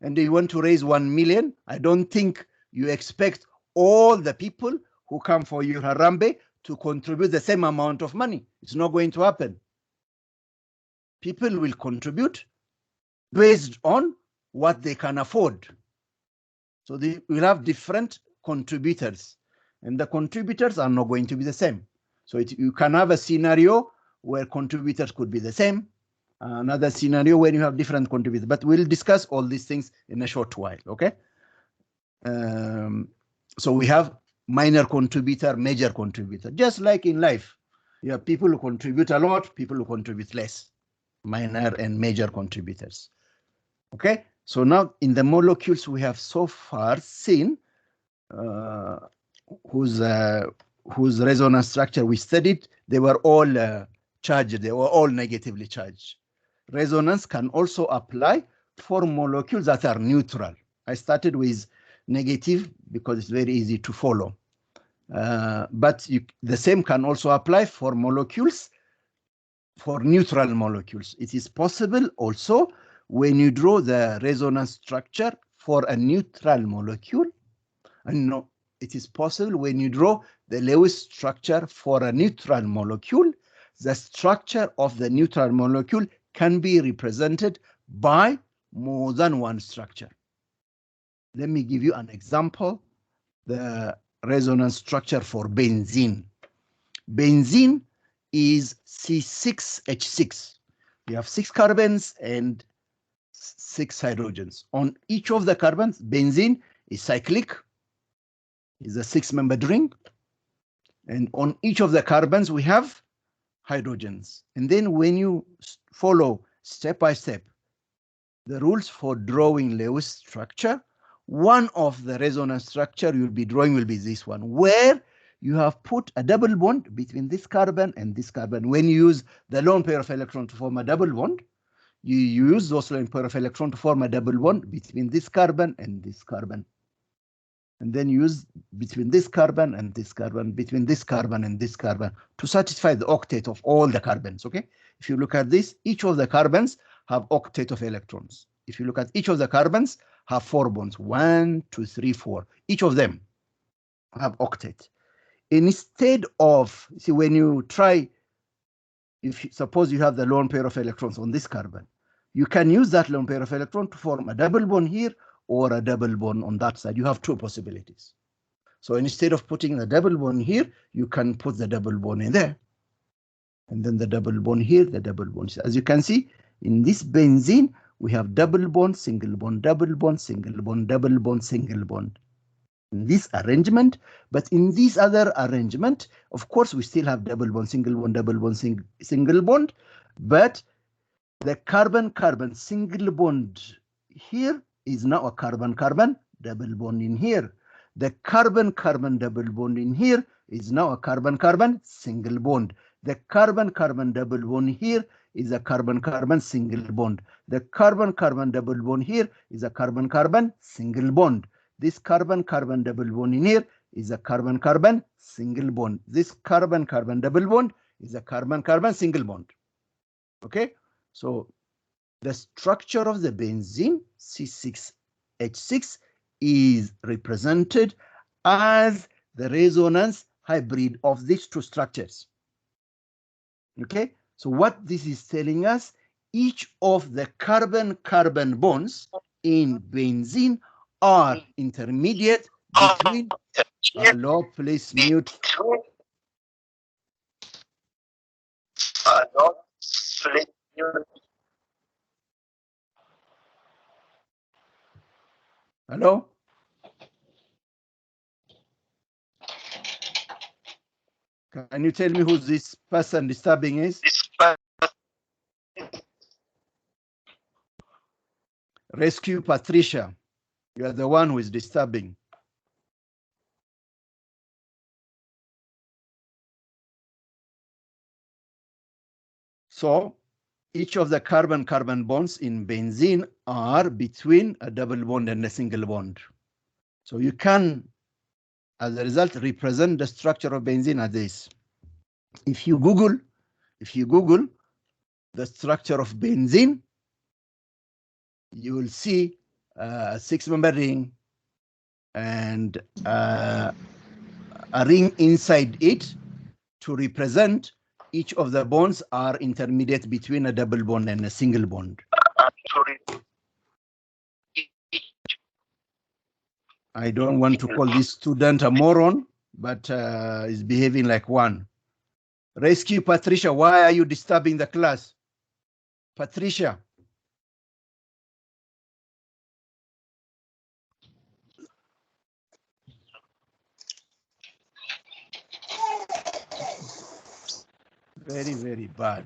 and you want to raise 1 million, I don't think you expect all the people who come for your Harambee to contribute the same amount of money. It's not going to happen. People will contribute based on what they can afford. So they will have different contributors, and the contributors are not going to be the same. So you can have a scenario where contributors could be the same, another scenario where you have different contributors, but we'll discuss all these things in a short while, okay? So we have minor contributor, major contributor, just like in life. You have people who contribute a lot, people who contribute less, minor and major contributors. Okay, so now in the molecules we have so far seen whose resonance structure we studied, they were all charged, they were all negatively charged. Resonance can also apply for molecules that are neutral. I started with negative because it's very easy to follow. But the same can also apply for molecules, for neutral molecules. It is possible also when you draw the resonance structure for a neutral molecule, and no, it is possible when you draw the Lewis structure for a neutral molecule, the structure of the neutral molecule can be represented by more than one structure. Let me give you an example. The resonance structure for benzene. Benzene is C6H6. We have 6 carbons and 6 hydrogens. On each of the carbons, benzene is cyclic, is a 6-membered ring. And on each of the carbons, we have hydrogens. And then when you follow step by step the rules for drawing Lewis structure, one of the resonance structure you'll be drawing will be this one, where you have put a double bond between this carbon and this carbon. When you use the lone pair of electrons to form a double bond, you use those lone pair of electrons to form a double bond between this carbon and this carbon. And then use between this carbon and this carbon, between this carbon and this carbon, to satisfy the octet of all the carbons, okay? If you look at this, each of the carbons have octet of electrons. If you look at each of the carbons, have 4 bonds, 1, 2, 3, 4. Each of them have octet. Instead of, see, when you try, suppose you have the lone pair of electrons on this carbon, you can use that lone pair of electrons to form a double bond here or a double bond on that side. You have 2 possibilities. So instead of putting the double bond here, you can put the double bond in there. And then the double bond here, the double bond. As you can see, in this benzene, we have double bond, single bond, double bond, single bond, double bond, single bond. In this arrangement, but in this other arrangement, of course, we still have double bond, single bond, double bond, single bond, but the carbon-carbon single bond here is now a carbon-carbon double bond in here. The carbon-carbon double bond in here is now a carbon-carbon single bond. The carbon-carbon double bond here is a carbon-carbon single bond. The carbon-carbon double bond here is a carbon-carbon single bond. This carbon-carbon double bond in here is a carbon-carbon single bond. This carbon-carbon double bond is a carbon-carbon single bond. Okay, so the structure of the benzene C6H6 is represented as the resonance hybrid of these 2 structures. Okay, so what this is telling us, each of the carbon-carbon bonds in benzene are intermediate between, hello, please mute. Hello? Can you tell me who this person disturbing is? Rescue Patricia. You are the one who is disturbing. So each of the carbon-carbon bonds in benzene are between a double bond and a single bond. So you can, as a result, represent the structure of benzene as this. If you Google the structure of benzene, you will see a 6-member ring and a ring inside it to represent each of the bonds are intermediate between a double bond and a single bond. I don't want to call this student a moron, but is behaving like one. Rescue Patricia, why are you disturbing the class? Patricia. Very, very bad.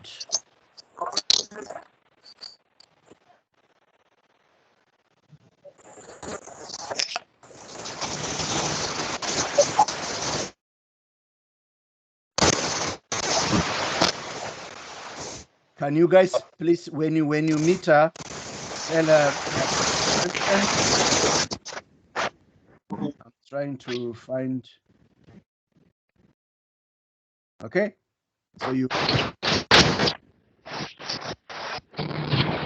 Can you guys please, when you meet her, tell her. I'm trying to find. Okay, so you.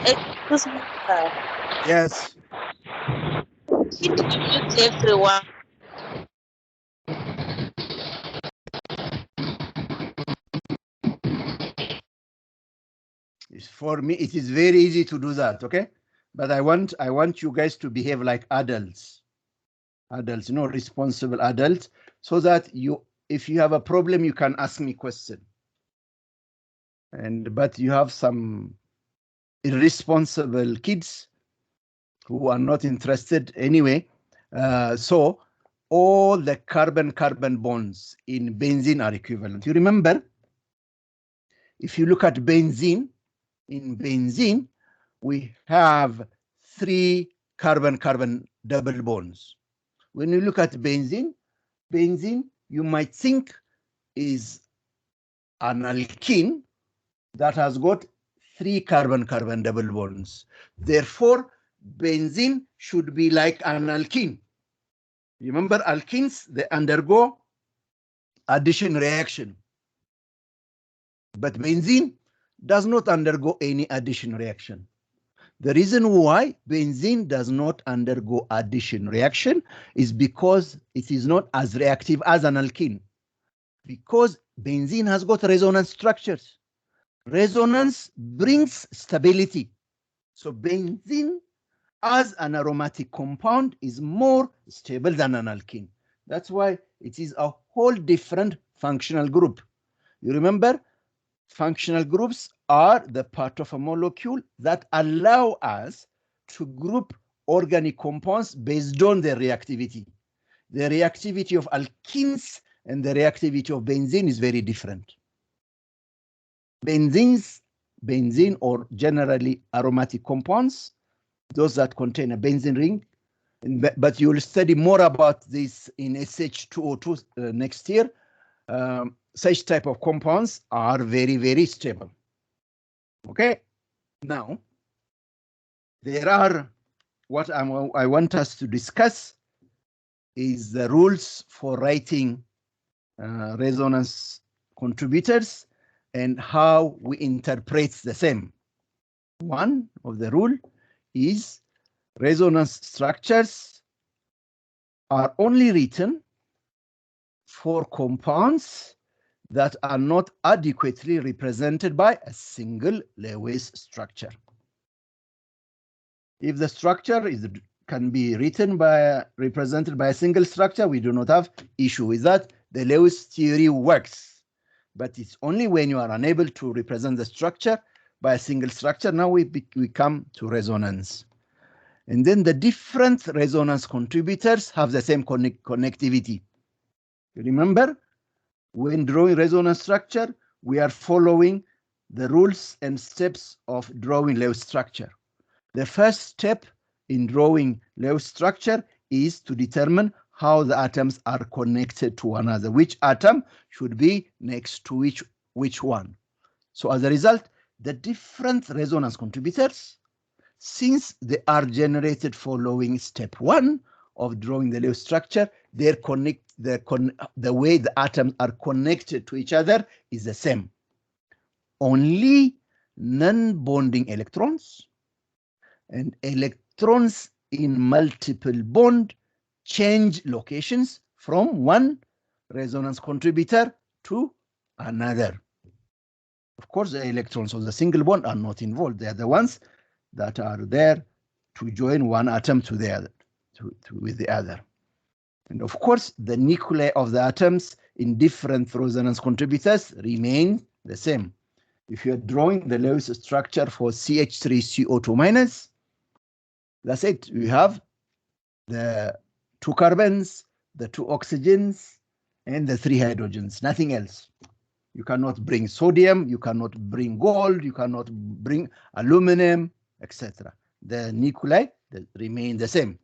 Excuse me, sir. Yes. Everyone. For me, it is very easy to do that. Okay, but I want you guys to behave like adults, responsible adults, so that if you have a problem, you can ask me question. But you have some irresponsible kids who are not interested anyway. So all the carbon-carbon bonds in benzene are equivalent. You remember, if you look at benzene, in benzene, we have 3 carbon-carbon double bonds. When you look at benzene, you might think is an alkene that has got 3 carbon-carbon double bonds. Therefore, benzene should be like an alkene. Remember, alkenes, they undergo addition reaction. But benzene does not undergo any addition reaction. The reason why benzene does not undergo addition reaction is because it is not as reactive as an alkene. Because benzene has got resonance structures. Resonance brings stability. So benzene as an aromatic compound is more stable than an alkene. That's why it is a whole different functional group. You remember, functional groups are the part of a molecule that allow us to group organic compounds based on their reactivity. The reactivity of alkenes and the reactivity of benzene is very different. Benzene or generally aromatic compounds, those that contain a benzene ring, but you'll study more about this in SH2O2 next year. Such type of compounds are very, very stable. Okay, now there are what I want us to discuss is the rules for writing resonance contributors and how we interpret the same. One of the rule is resonance structures are only written for compounds that are not adequately represented by a single Lewis structure. If the structure can be represented by a single structure, we do not have issue with that. The Lewis theory works, but it's only when you are unable to represent the structure by a single structure. Now we come to resonance. And then the different resonance contributors have the same connectivity. You remember, when drawing resonance structure, we are following the rules and steps of drawing Lewis structure. The first step in drawing Lewis structure is to determine how the atoms are connected to one another, which atom should be next to which one. So as a result, the different resonance contributors, since they are generated following step 1 of drawing the Lewis structure, the way the atoms are connected to each other is the same. Only non-bonding electrons and electrons in multiple bond change locations from one resonance contributor to another. Of course, the electrons of the single bond are not involved. They are the ones that are there to join one atom to the other, with the other. And of course, the nuclei of the atoms in different resonance contributors remain the same. If you're drawing the Lewis structure for CH3CO2 minus, that's it. We have the 2 carbons, the 2 oxygens, and the 3 hydrogens, nothing else. You cannot bring sodium, you cannot bring gold, you cannot bring aluminum, etc. The nuclei remain the same.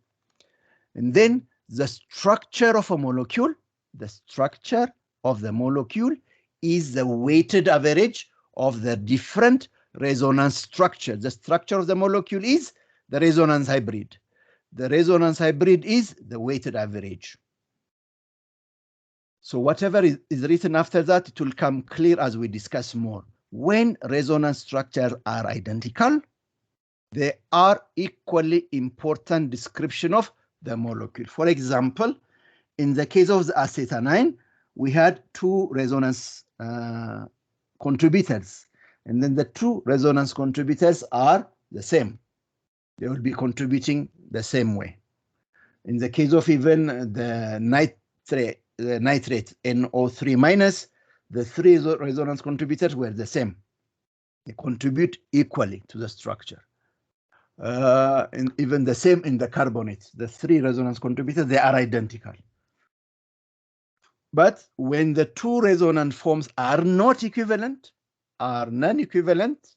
And then the structure of a molecule, the structure of the molecule is the weighted average of the different resonance structure. The structure of the molecule is the resonance hybrid. The resonance hybrid is the weighted average. So whatever is written after that, it will come clear as we discuss more. When resonance structures are identical, they are equally important description of the molecule. For example, in the case of the acetanine, we had 2 resonance contributors, and then the 2 resonance contributors are the same. They will be contributing the same way. In the case of even the nitrate NO3 minus, the 3 resonance contributors were the same. They contribute equally to the structure. And even the same in the carbonates, the 3 resonance contributors, they are identical. But when the 2 resonant forms are not equivalent, are non-equivalent,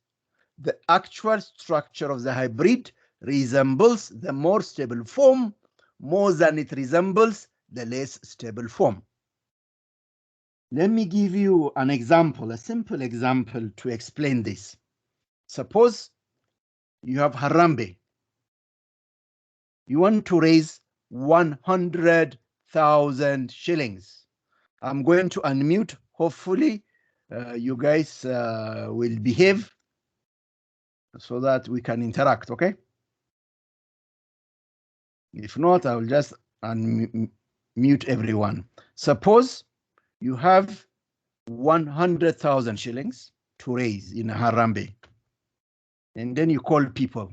the actual structure of the hybrid resembles the more stable form more than it resembles the less stable form. Let me give you an example, a simple example to explain this. Suppose you have Harambee. You want to raise 100,000 shillings. I'm going to unmute. Hopefully, you guys will behave so that we can interact, okay? If not, I will just unmute everyone. Suppose you have 100,000 shillings to raise in Harambee. And then you call people,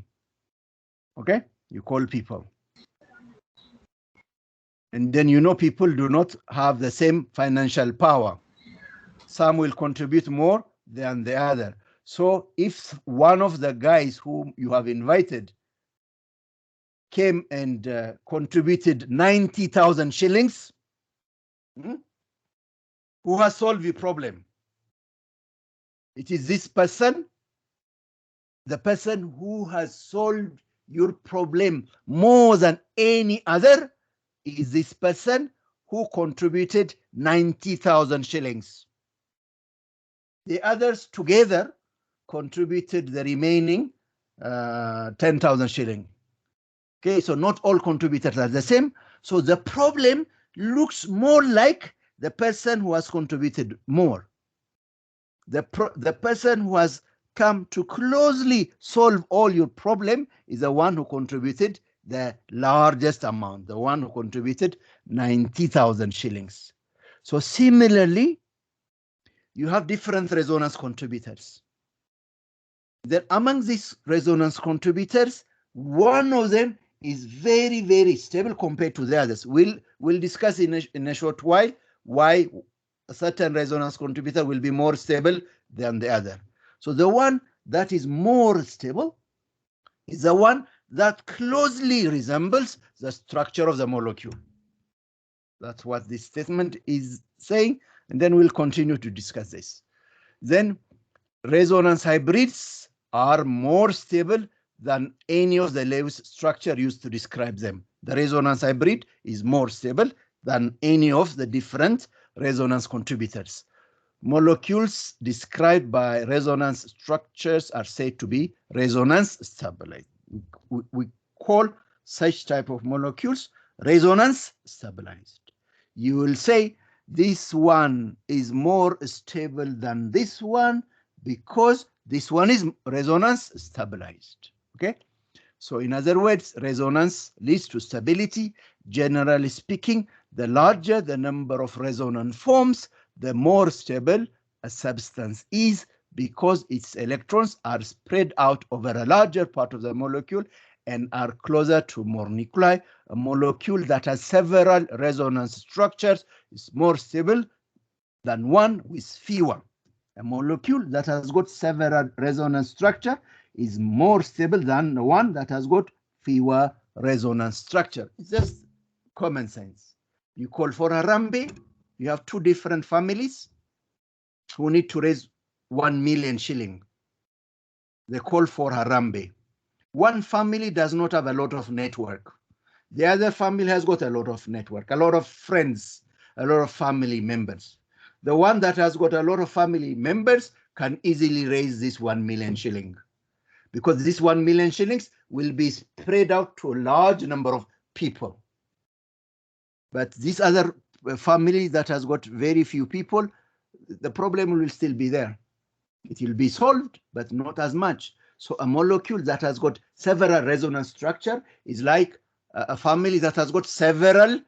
okay? You call people. And then you know people do not have the same financial power. Some will contribute more than the other. So if one of the guys whom you have invited came and contributed 90,000 shillings, who has solved the problem? It is this person, the person who has solved your problem more than any other is this person who contributed 90,000 shillings. The others together contributed the remaining 10,000 shillings. Okay, so not all contributors are the same. So the problem looks more like the person who has contributed more. The person who has come to closely solve all your problem is the one who contributed the largest amount, the one who contributed 90,000 shillings. So similarly, you have different resonance contributors. Then among these resonance contributors, one of them is very, very stable compared to the others. We'll discuss in a short while why a certain resonance contributor will be more stable than the other. So the one that is more stable is the one that closely resembles the structure of the molecule. That's what this statement is saying, and then we'll continue to discuss this. Then resonance hybrids are more stable than any of the Lewis structure used to describe them. The resonance hybrid is more stable than any of the different resonance contributors. Molecules described by resonance structures are said to be resonance stabilized. We call such type of molecules resonance stabilized. You will say this one is more stable than this one because this one is resonance stabilized. Okay, So in other words, resonance leads to stability. Generally speaking, the larger the number of resonant forms, the more stable a substance is, because its electrons are spread out over a larger part of the molecule and are closer to more nuclei. A molecule that has several resonance structures is more stable than one with fewer. A molecule that has got several resonance structure is more stable than the one that has got fewer resonance structure. It's just common sense. You call for Harambee, you have two different families who need to raise 1 million shilling. They call for Harambee. One family does not have a lot of network. The other family has got a lot of network, a lot of friends, a lot of family members. The one that has got a lot of family members can easily raise this 1 million shilling, because this 1 million shillings will be spread out to a large number of people. But this other family that has got very few people, the problem will still be there. It will be solved, but not as much. So a molecule that has got several resonance structure is like a family that has got several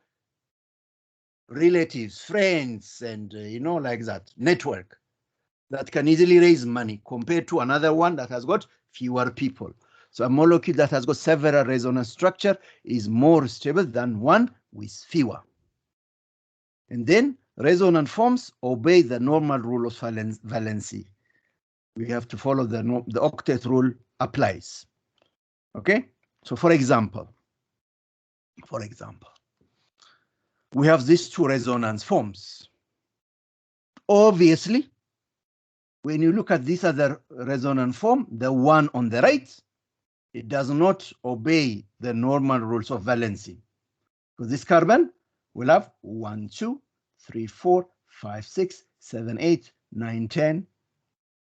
relatives, friends, and like that, network that can easily raise money, compared to another one that has got fewer people. So a molecule that has got several resonance structure is more stable than one with fewer. And then resonant forms obey the normal rule of valency. We have to follow the octet rule applies. Okay, so for example, we have these two resonance forms. Obviously, when you look at this other resonant form, the one on the right, it does not obey the normal rules of valency. So this carbon will have 1, 2, 3, 4, 5, 6, 7, 8, 9, 10,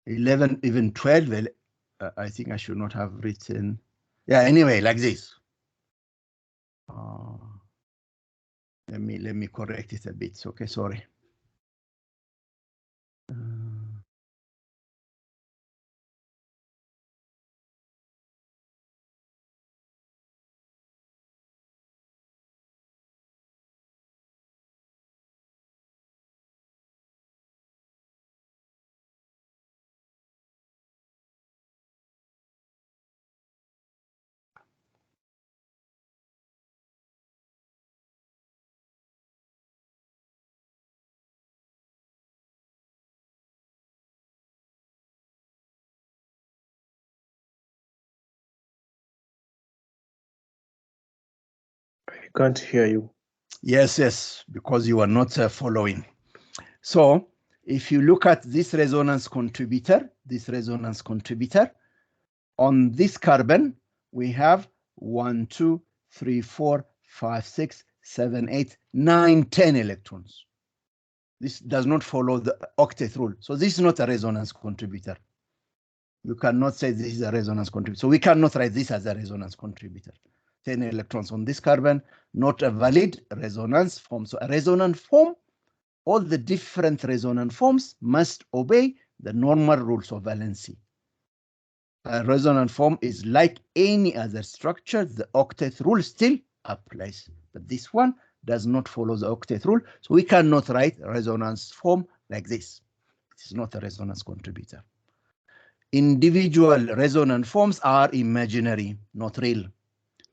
11, even 12. I think I should not have written. Yeah, anyway, like this. Let me correct it a bit. Okay, sorry. I can't hear you. Yes, because you are not following. So if you look at this resonance contributor, on this carbon, we have 1, 2, 3, 4, 5, 6, 7, 8, 9, 10 electrons. This does not follow the octet rule. So this is not a resonance contributor. You cannot say this is a resonance contributor. So we cannot write this as a resonance contributor. 10 electrons on this carbon, not a valid resonance form. So a resonant form, all the different resonant forms must obey the normal rules of valency. A resonant form is like any other structure. The octet rule still applies, but this one does not follow the octet rule. So we cannot write a resonance form like this. It's not a resonance contributor. Individual resonant forms are imaginary, not real.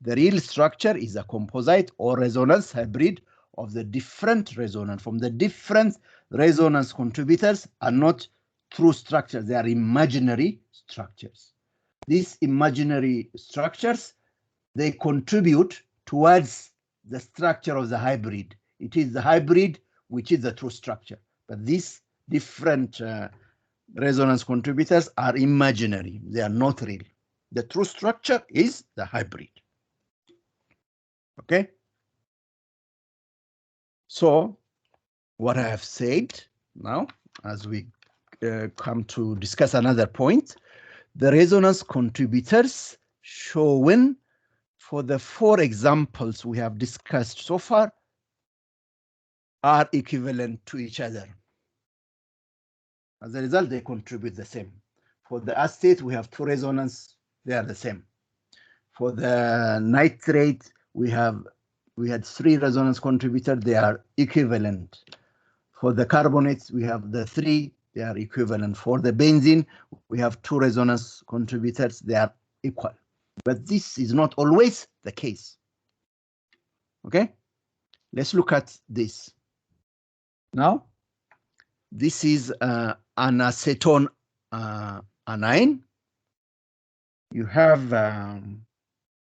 The real structure is a composite or resonance hybrid of the different resonant forms. The different resonance contributors are not true structures, they are imaginary structures. These imaginary structures, they contribute towards the structure of the hybrid. It is the hybrid which is the true structure, but these different resonance contributors are imaginary, they are not real. The true structure is the hybrid. Okay, so what I have said now, as we come to discuss another point, the resonance contributors shown for the 4 examples we have discussed so far are equivalent to each other. As a result, they contribute the same. For the acetate, we have 2 resonance, they are the same. For the nitrate, we had 3 resonance contributors, they are equivalent. For the carbonates, we have the 3, they are equivalent. For the benzene, we have 2 resonance contributors, they are equal. But this is not always the case. Okay, let's look at this. Now, this is an acetone anion. You have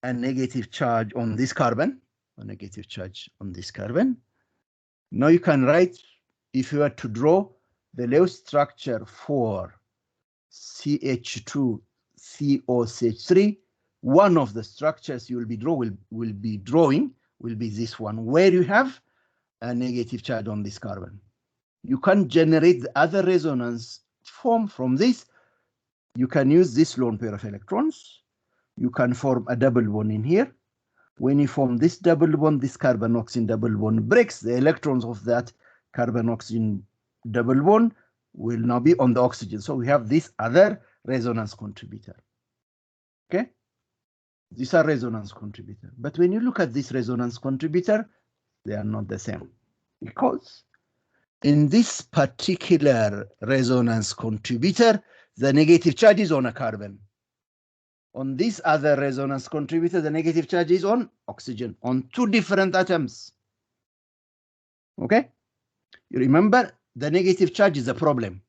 a negative charge on this carbon, a negative charge on this carbon. Now you can write, if you were to draw the Lewis structure for CH2COCH3, one of the structures you will be drawing will be this one, where you have a negative charge on this carbon. You can generate the other resonance form from this. You can use this lone pair of electrons. You can form a double bond in here. When you form this double bond, this carbon-oxygen double bond breaks. The electrons of that carbon-oxygen double bond will now be on the oxygen. So we have this other resonance contributor. Okay? These are resonance contributors. But when you look at this resonance contributor, they are not the same. Because in this particular resonance contributor, the negative charge is on a carbon. On this other resonance contributor, the negative charge is on oxygen, on 2 different atoms. Okay? You remember, the negative charge is a problem.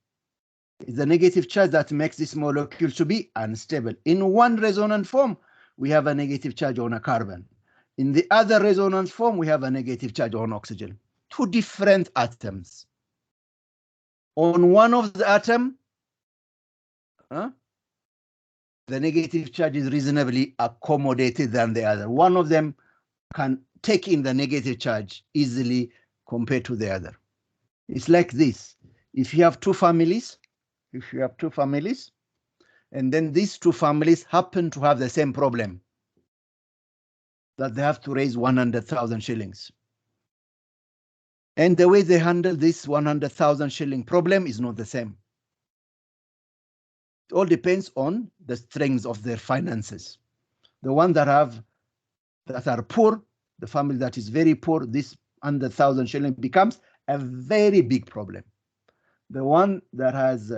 It's the negative charge that makes this molecule to be unstable. In one resonance form, we have a negative charge on a carbon. In the other resonance form, we have a negative charge on oxygen. 2 different atoms. On one of the atom, the negative charge is reasonably accommodated than the other. One of them can take in the negative charge easily compared to the other. It's like this. If you have 2 families, and then these 2 families happen to have the same problem, that they have to raise 100,000 shillings. And the way they handle this 100,000 shilling problem is not the same. It all depends on the strength of their finances. The one that are poor, the family that is very poor, this 100,000 shilling becomes a very big problem. The one that has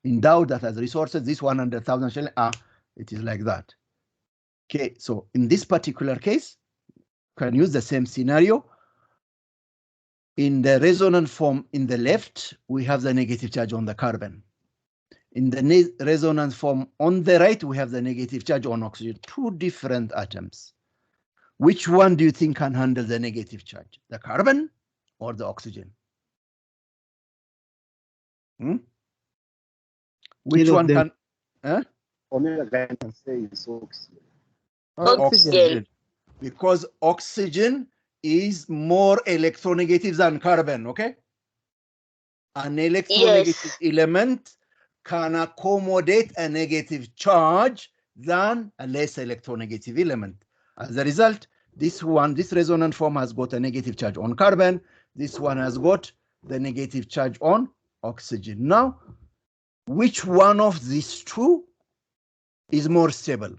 endowed, that has resources, this 100,000 shilling, it is like that. Okay, so in this particular case, you can use the same scenario. In the resonance form in the left, we have the negative charge on the carbon. In the resonance form on the right, we have the negative charge on oxygen, 2 different atoms. Which one do you think can handle the negative charge? The carbon or the oxygen? Which one can? Omega can say it's oxygen. Oxygen. Because oxygen is more electronegative than carbon, okay? An electronegative element can accommodate a negative charge than a less electronegative element. As a result, this resonance form has got a negative charge on carbon. This one has got the negative charge on oxygen. Now, which one of these 2 is more stable?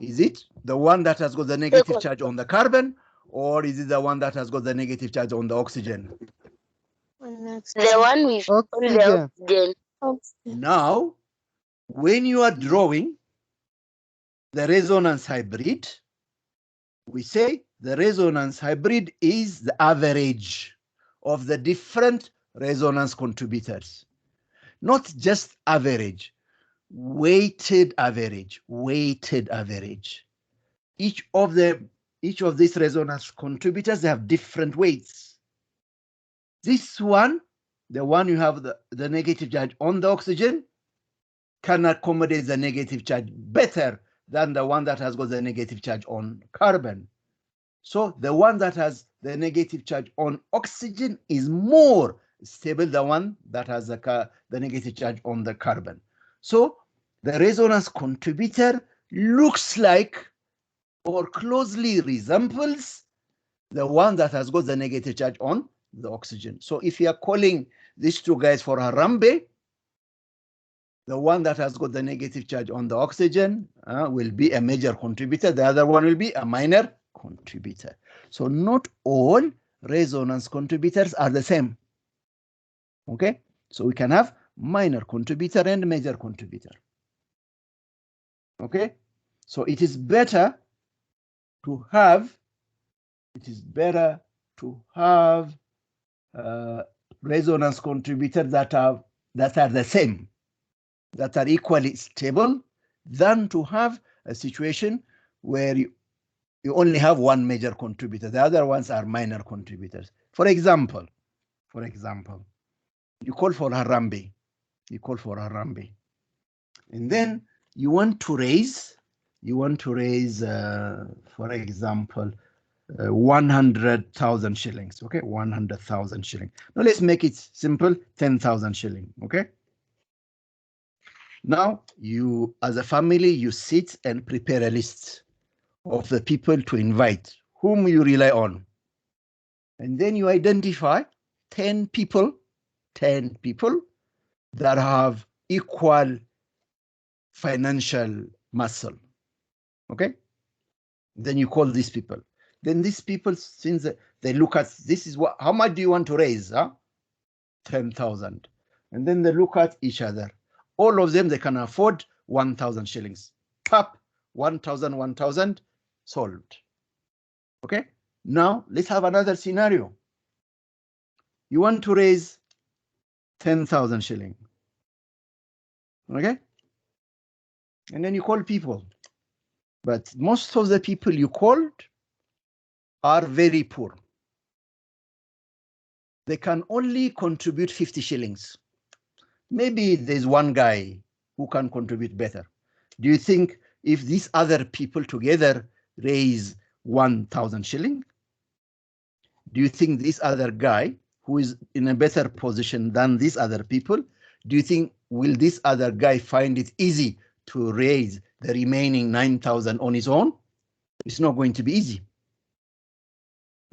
Is it the one that has got the negative charge on the carbon, or is it the one that has got the negative charge on the oxygen? The one with Oxygen. oxygen. Now, when you are drawing the resonance hybrid, we say the resonance hybrid is the average of the different resonance contributors. Not just average, weighted average. Each of these resonance contributors, they have different weights. This one, the one you have the negative charge on the oxygen, can accommodate the negative charge better than the one that has got the negative charge on carbon. So the one that has the negative charge on oxygen is more stable than the one that has the negative charge on the carbon. So the resonance contributor looks like or closely resembles the one that has got the negative charge on the oxygen. So if you are calling these 2 guys for Harambe, the one that has got the negative charge on the oxygen will be a major contributor. The other one will be a minor contributor. So not all resonance contributors are the same. Okay, so we can have minor contributor and major contributor. Okay, so it is better to have resonance contributors that are the same, that are equally stable, than to have a situation where you only have one major contributor. The other ones are minor contributors. For example, you call for Harambee. And then you want to raise, for example, 100,000 shillings. Okay, 100,000 shillings. Now let's make it simple, 10,000 shillings. Okay. Now you, as a family, you sit and prepare a list of the people to invite, whom you rely on. And then you identify 10 people that have equal financial muscle. Okay. Then you call these people. Then these people, since they look at, this is what, how much do you want to raise? 10,000. And then they look at each other. All of them, they can afford 1,000 shillings. Pop, 1,000, solved. Okay. Now let's have another scenario. You want to raise 10,000 shillings. Okay. And then you call people. But most of the people you called are very poor. They can only contribute 50 shillings. Maybe there's one guy who can contribute better. Do you think if these other people together raise 1,000 shillings, do you think this other guy who is in a better position than these other people, do you think will this other guy find it easy to raise the remaining 9,000 on his own? It's not going to be easy.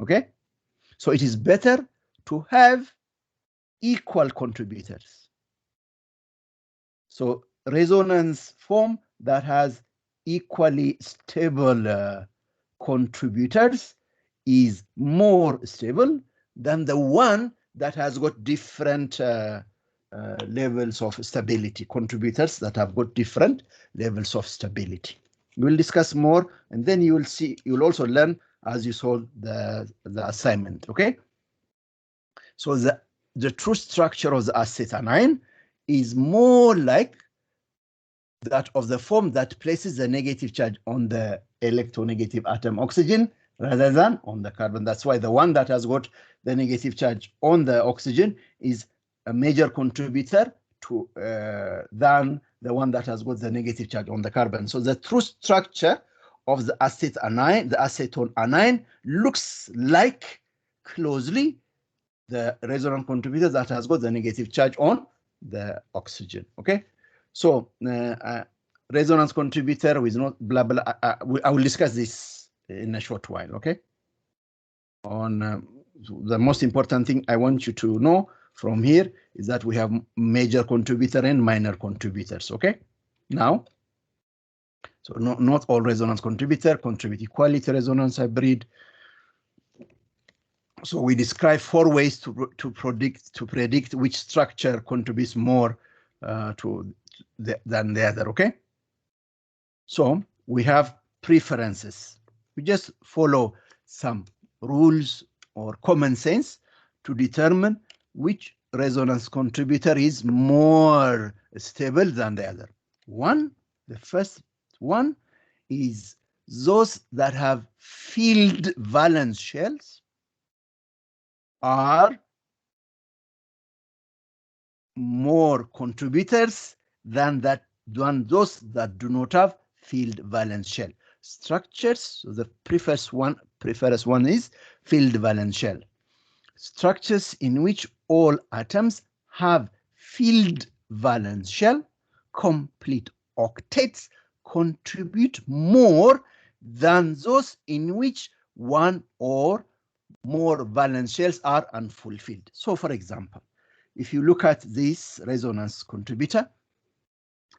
Okay, so it is better to have equal contributors. So resonance form that has equally stable contributors is more stable than the one that has got different levels of stability, contributors that have got different levels of stability. We'll discuss more, and then you will see, you'll also learn as you saw the assignment. Okay, so the true structure of the acetanion is more like that of the form that places the negative charge on the electronegative atom oxygen rather than on the carbon. That's why the one that has got the negative charge on the oxygen is a major contributor to than the one that has got the negative charge on the carbon. So the true structure of the acetanion, the acetone anion, looks like closely the resonance contributor that has got the negative charge on the oxygen. Okay, so resonance contributor with not blah blah. I will discuss this in a short while. Okay, on the most important thing I want you to know from here is that we have major contributor and minor contributors. Okay, now, so not all resonance contributor contribute equally to resonance hybrid. So we describe 4 ways to predict which structure contributes more than the other. Okay, so we have preferences. We just follow some rules or common sense to determine which resonance contributor is more stable than the other. The first one is those that have filled valence shells are more contributors than those that do not have filled valence shell structures. So the preferred one is filled valence shell. Structures in which all atoms have filled valence shell, complete octets, contribute more than those in which one or more valence shells are unfulfilled. So for example, if you look at this resonance contributor,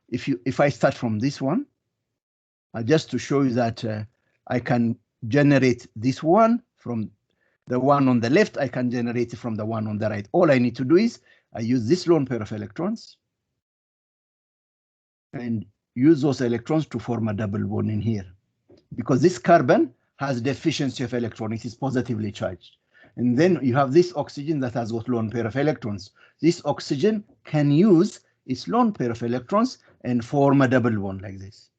if I start from this one, just to show you that I can generate this one from the one on the left, I can generate it from the one on the right. All I need to do is I use this lone pair of electrons and use those electrons to form a double bond in here. Because this carbon has deficiency of electron, it is positively charged. And then you have this oxygen that has got lone pair of electrons. This oxygen can use its lone pair of electrons and form a double bond like this.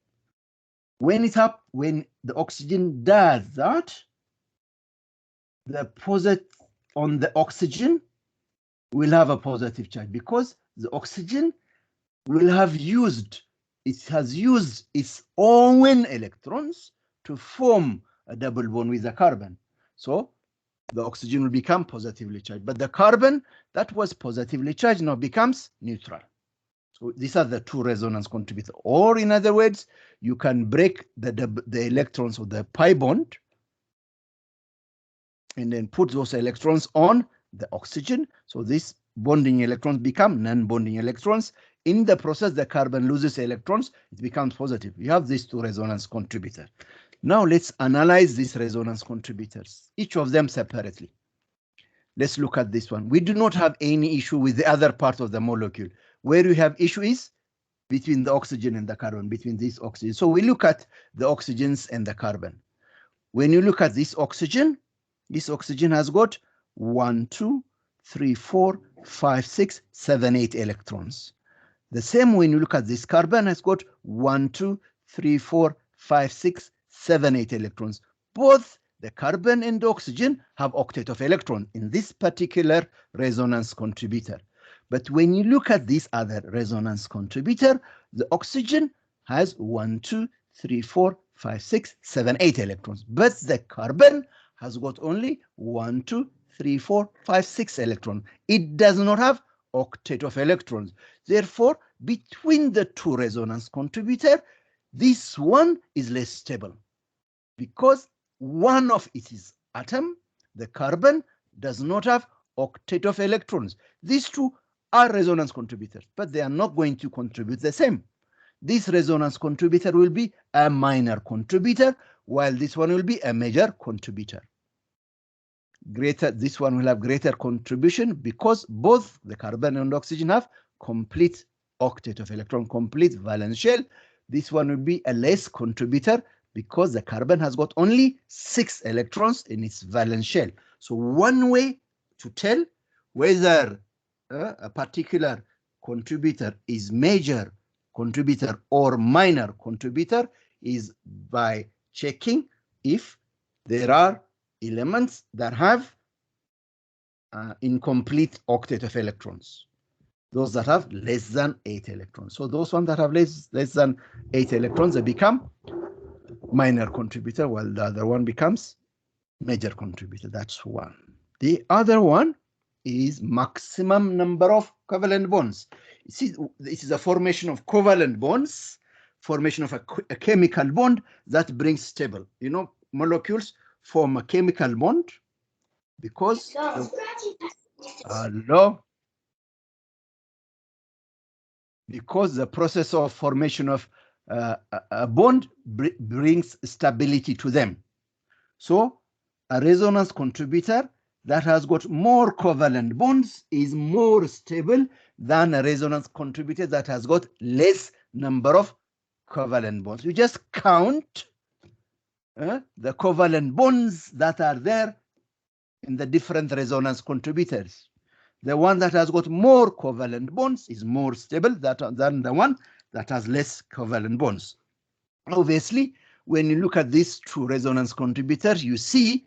When the oxygen does that, the positive on the oxygen will have a positive charge because the oxygen will have used its own electrons to form a double bond with the carbon. So the oxygen will become positively charged, but the carbon that was positively charged now becomes neutral. So these are the two resonance contributors. Or in other words, you can break the electrons of the pi bond and then put those electrons on the oxygen. So these bonding electrons become non-bonding electrons. In the process, the carbon loses electrons, it becomes positive. You have these two resonance contributors. Now let's analyze these resonance contributors, each of them separately. Let's look at this one. We do not have any issue with the other part of the molecule. Where we have issue is between the oxygen and the carbon, between these oxygen. So we look at the oxygens and the carbon. When you look at this oxygen has got 1, 2, 3, 4, 5, 6, 7, 8 electrons. The same when you look at this carbon has got 1, 2, 3, 4, 5, 6, 7, 8 electrons. Both the carbon and the oxygen have octet of electron in this particular resonance contributor. But when you look at this other resonance contributor, the oxygen has 1, 2, 3, 4, 5, 6, 7, 8 electrons. But the carbon has got only 1, 2, 3, 4, 5, 6 electrons. It does not have octet of electrons. Therefore, between the two resonance contributor, this one is less stable because one of its atom, the carbon, does not have octet of electrons. These two are resonance contributors, but they are not going to contribute the same. This resonance contributor will be a minor contributor, while this one will be a major contributor. This one will have greater contribution because both the carbon and oxygen have complete octet of electron, complete valence shell. This one will be a less contributor because the carbon has got only 6 electrons in its valence shell. So one way to tell whether a particular contributor is major contributor or minor contributor is by checking if there are elements that have incomplete octet of electrons. Those that have less than 8 electrons. So those ones that have less than 8 electrons, they become minor contributor, while the other one becomes major contributor. That's one. The other one is maximum number of covalent bonds. You see, this is a formation of covalent bonds, formation of a chemical bond that brings stable. You know, molecules form a chemical bond because because the process of formation of a bond brings stability to them. So a resonance contributor that has got more covalent bonds is more stable than a resonance contributor that has got less number of covalent bonds. You just count the covalent bonds that are there in the different resonance contributors. The one that has got more covalent bonds is more stable than the one that has less covalent bonds. Obviously, when you look at these two resonance contributors, you see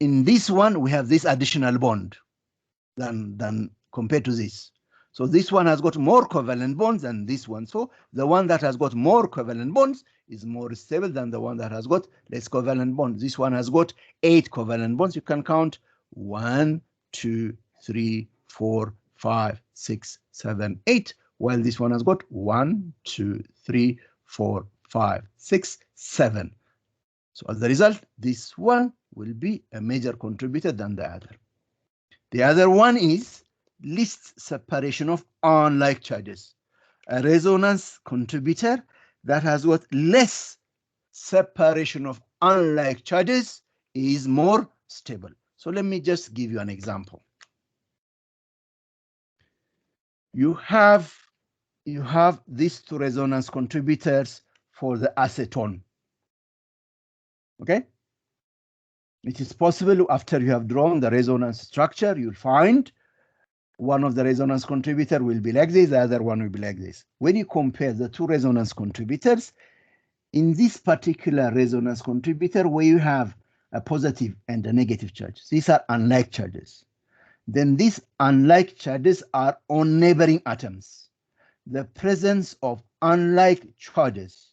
in this one, we have this additional bond than compared to this. So this one has got more covalent bonds than this one. So the one that has got more covalent bonds is more stable than the one that has got less covalent bonds. This one has got 8 covalent bonds. You can count 1, 2, 3, 4, 5, 6, 7, 8, while this one has got 1, 2, 3, 4, 5, 6, 7. So as a result, this one will be a major contributor than the other. The other one is least separation of unlike charges. a resonance contributor that has got less separation of unlike charges is more stable. So let me just give you an example. You have these two resonance contributors for the acetone. Okay? It is possible after you have drawn the resonance structure, you'll find one of the resonance contributor will be like this, the other one will be like this. When you compare the two resonance contributors, in this particular resonance contributor where you have a positive and a negative charge, these are unlike charges. Then these unlike charges are on neighboring atoms. The presence of unlike charges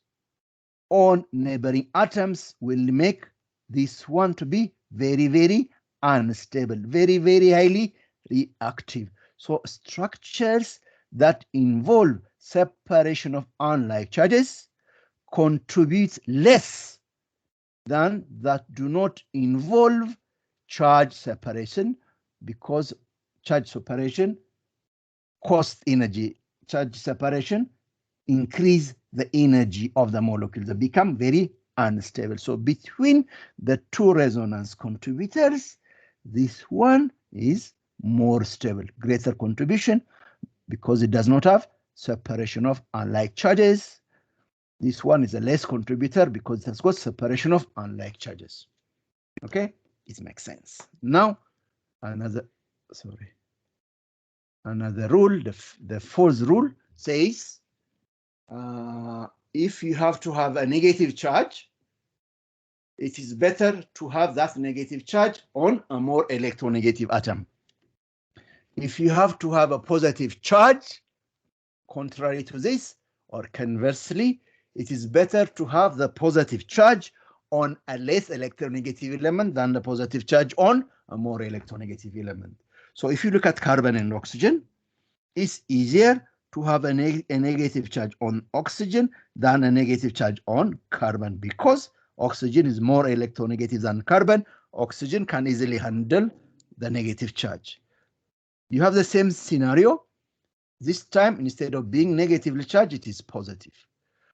on neighboring atoms will make this one to be very, very unstable, very, very highly reactive. So structures that involve separation of unlike charges contribute less than that do not involve charge separation, because charge separation costs energy. Charge separation increase the energy of the molecules. They become very unstable. So between the two resonance contributors, this one is more stable, greater contribution, because it does not have separation of unlike charges. This one is a less contributor because it has got separation of unlike charges. Okay, it makes sense. Now, another rule, the fourth rule says, if you have to have a negative charge, it is better to have that negative charge on a more electronegative atom. If you have to have a positive charge, contrary to this, or conversely, it is better to have the positive charge on a less electronegative element than the positive charge on a more electronegative element. So if you look at carbon and oxygen, it's easier to have a negative charge on oxygen than a negative charge on carbon, because oxygen is more electronegative than carbon. Oxygen can easily handle the negative charge. You have the same scenario. This time, instead of being negatively charged, it is positive.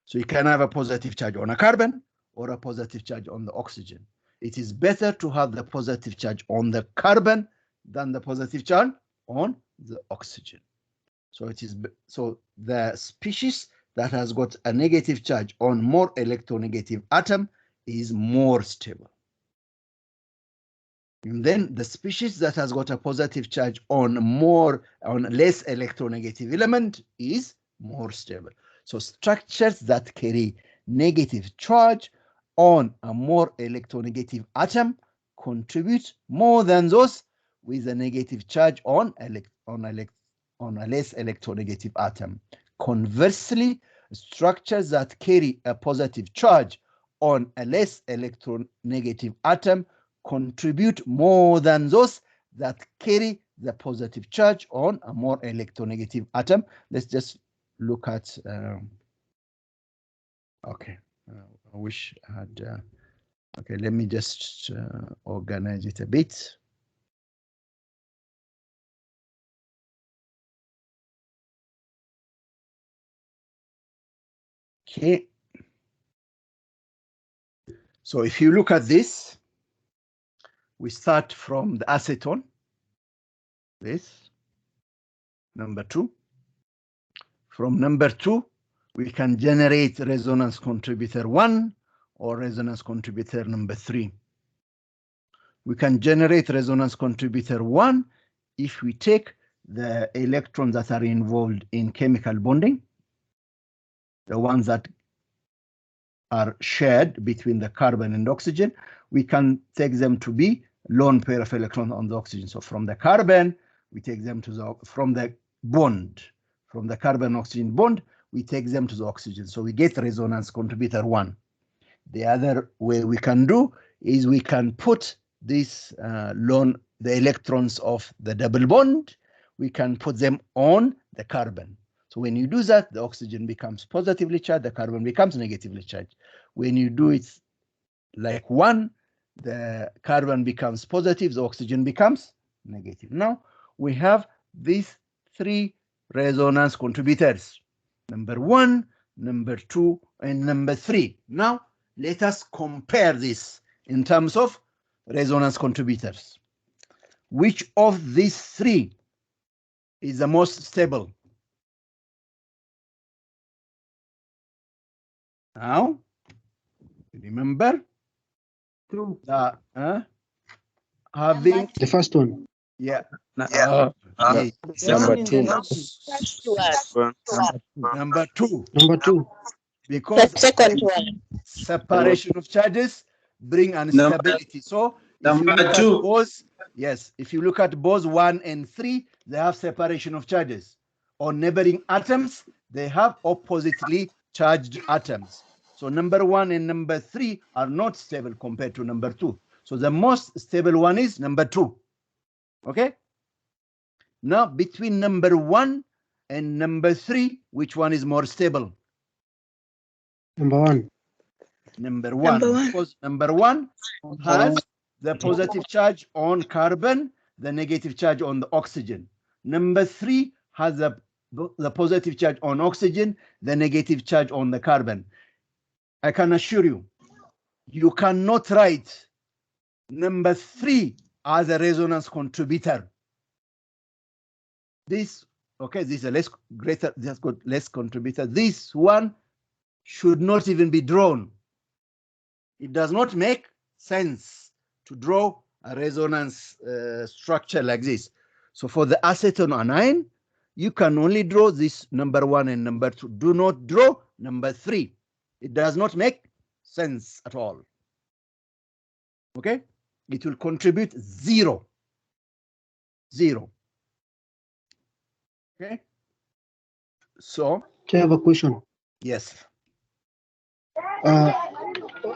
So you can have a positive charge on a carbon or a positive charge on the oxygen. It is better to have the positive charge on the carbon than the positive charge on the oxygen. So the species that has got a negative charge on more electronegative atom is more stable. And then the species that has got a positive charge on less electronegative element is more stable. So structures that carry negative charge on a more electronegative atom contribute more than those with a negative charge on a less electronegative atom. Conversely, structures that carry a positive charge on a less electronegative atom contribute more than those that carry the positive charge on a more electronegative atom. Let's just look at, okay, I wish I had, okay, let me just organize it a bit. Okay. So if you look at this, we start from the acetone, this, number 2. From number 2, we can generate resonance contributor 1 or resonance contributor number 3. We can generate resonance contributor 1 if we take the electrons that are involved in chemical bonding, the ones that are shared between the carbon and oxygen. We can take them to be lone pair of electrons on the oxygen. So from the carbon, we take them to from the bond, from the carbon-oxygen bond, we take them to the oxygen. So we get resonance contributor 1. The other way we can do is we can put this the electrons of the double bond, we can put them on the carbon. So when you do that, the oxygen becomes positively charged, the carbon becomes negatively charged. When you do it like 1, the carbon becomes positive, the oxygen becomes negative. Now we have these 3 resonance contributors. Number 1, number 2, and number 3. Now, let us compare this in terms of resonance contributors. Which of these 3 is the most stable? Now, remember, True. having The first one. yeah, Number The two. number 2, Number 2. because Second one. separation of charges bring instability. So if you look at Bose, yes, if you look at Bose 1 and 3, they have separation of charges. On neighboring atoms, they have oppositely charged atoms. So number 1 and number 3 are not stable compared to number 2. So the most stable one is number 2. Okay? Now between number 1 and number 3, which one is more stable? Number 1. Number one, because number 1 has the positive charge on carbon, the negative charge on the oxygen. Number 3 has the positive charge on oxygen, the negative charge on the carbon. I can assure you, you cannot write number 3 as a resonance contributor. This, okay, this is a less contributor. This one should not even be drawn. It does not make sense to draw a resonance structure like this. So for the acetone anion, you can only draw this number 1 and number 2. Do not draw number 3. It does not make sense at all. Okay? It will contribute 0. 0. Okay? So, I have a question. yes.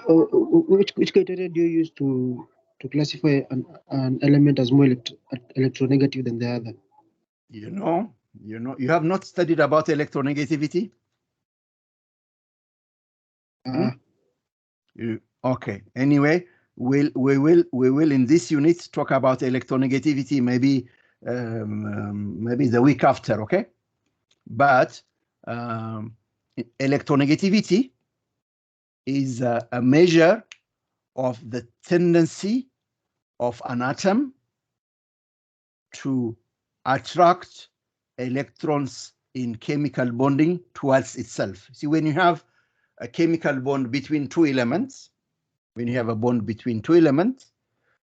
Which criteria do you use to classify an element as more electronegative than the other? You have not studied about electronegativity? Okay. Anyway, we will in this unit talk about electronegativity maybe the week after, okay? But electronegativity is a measure of the tendency of an atom to attract electrons in chemical bonding towards itself. See, when you have a chemical bond between 2 elements, when you have a bond between 2 elements,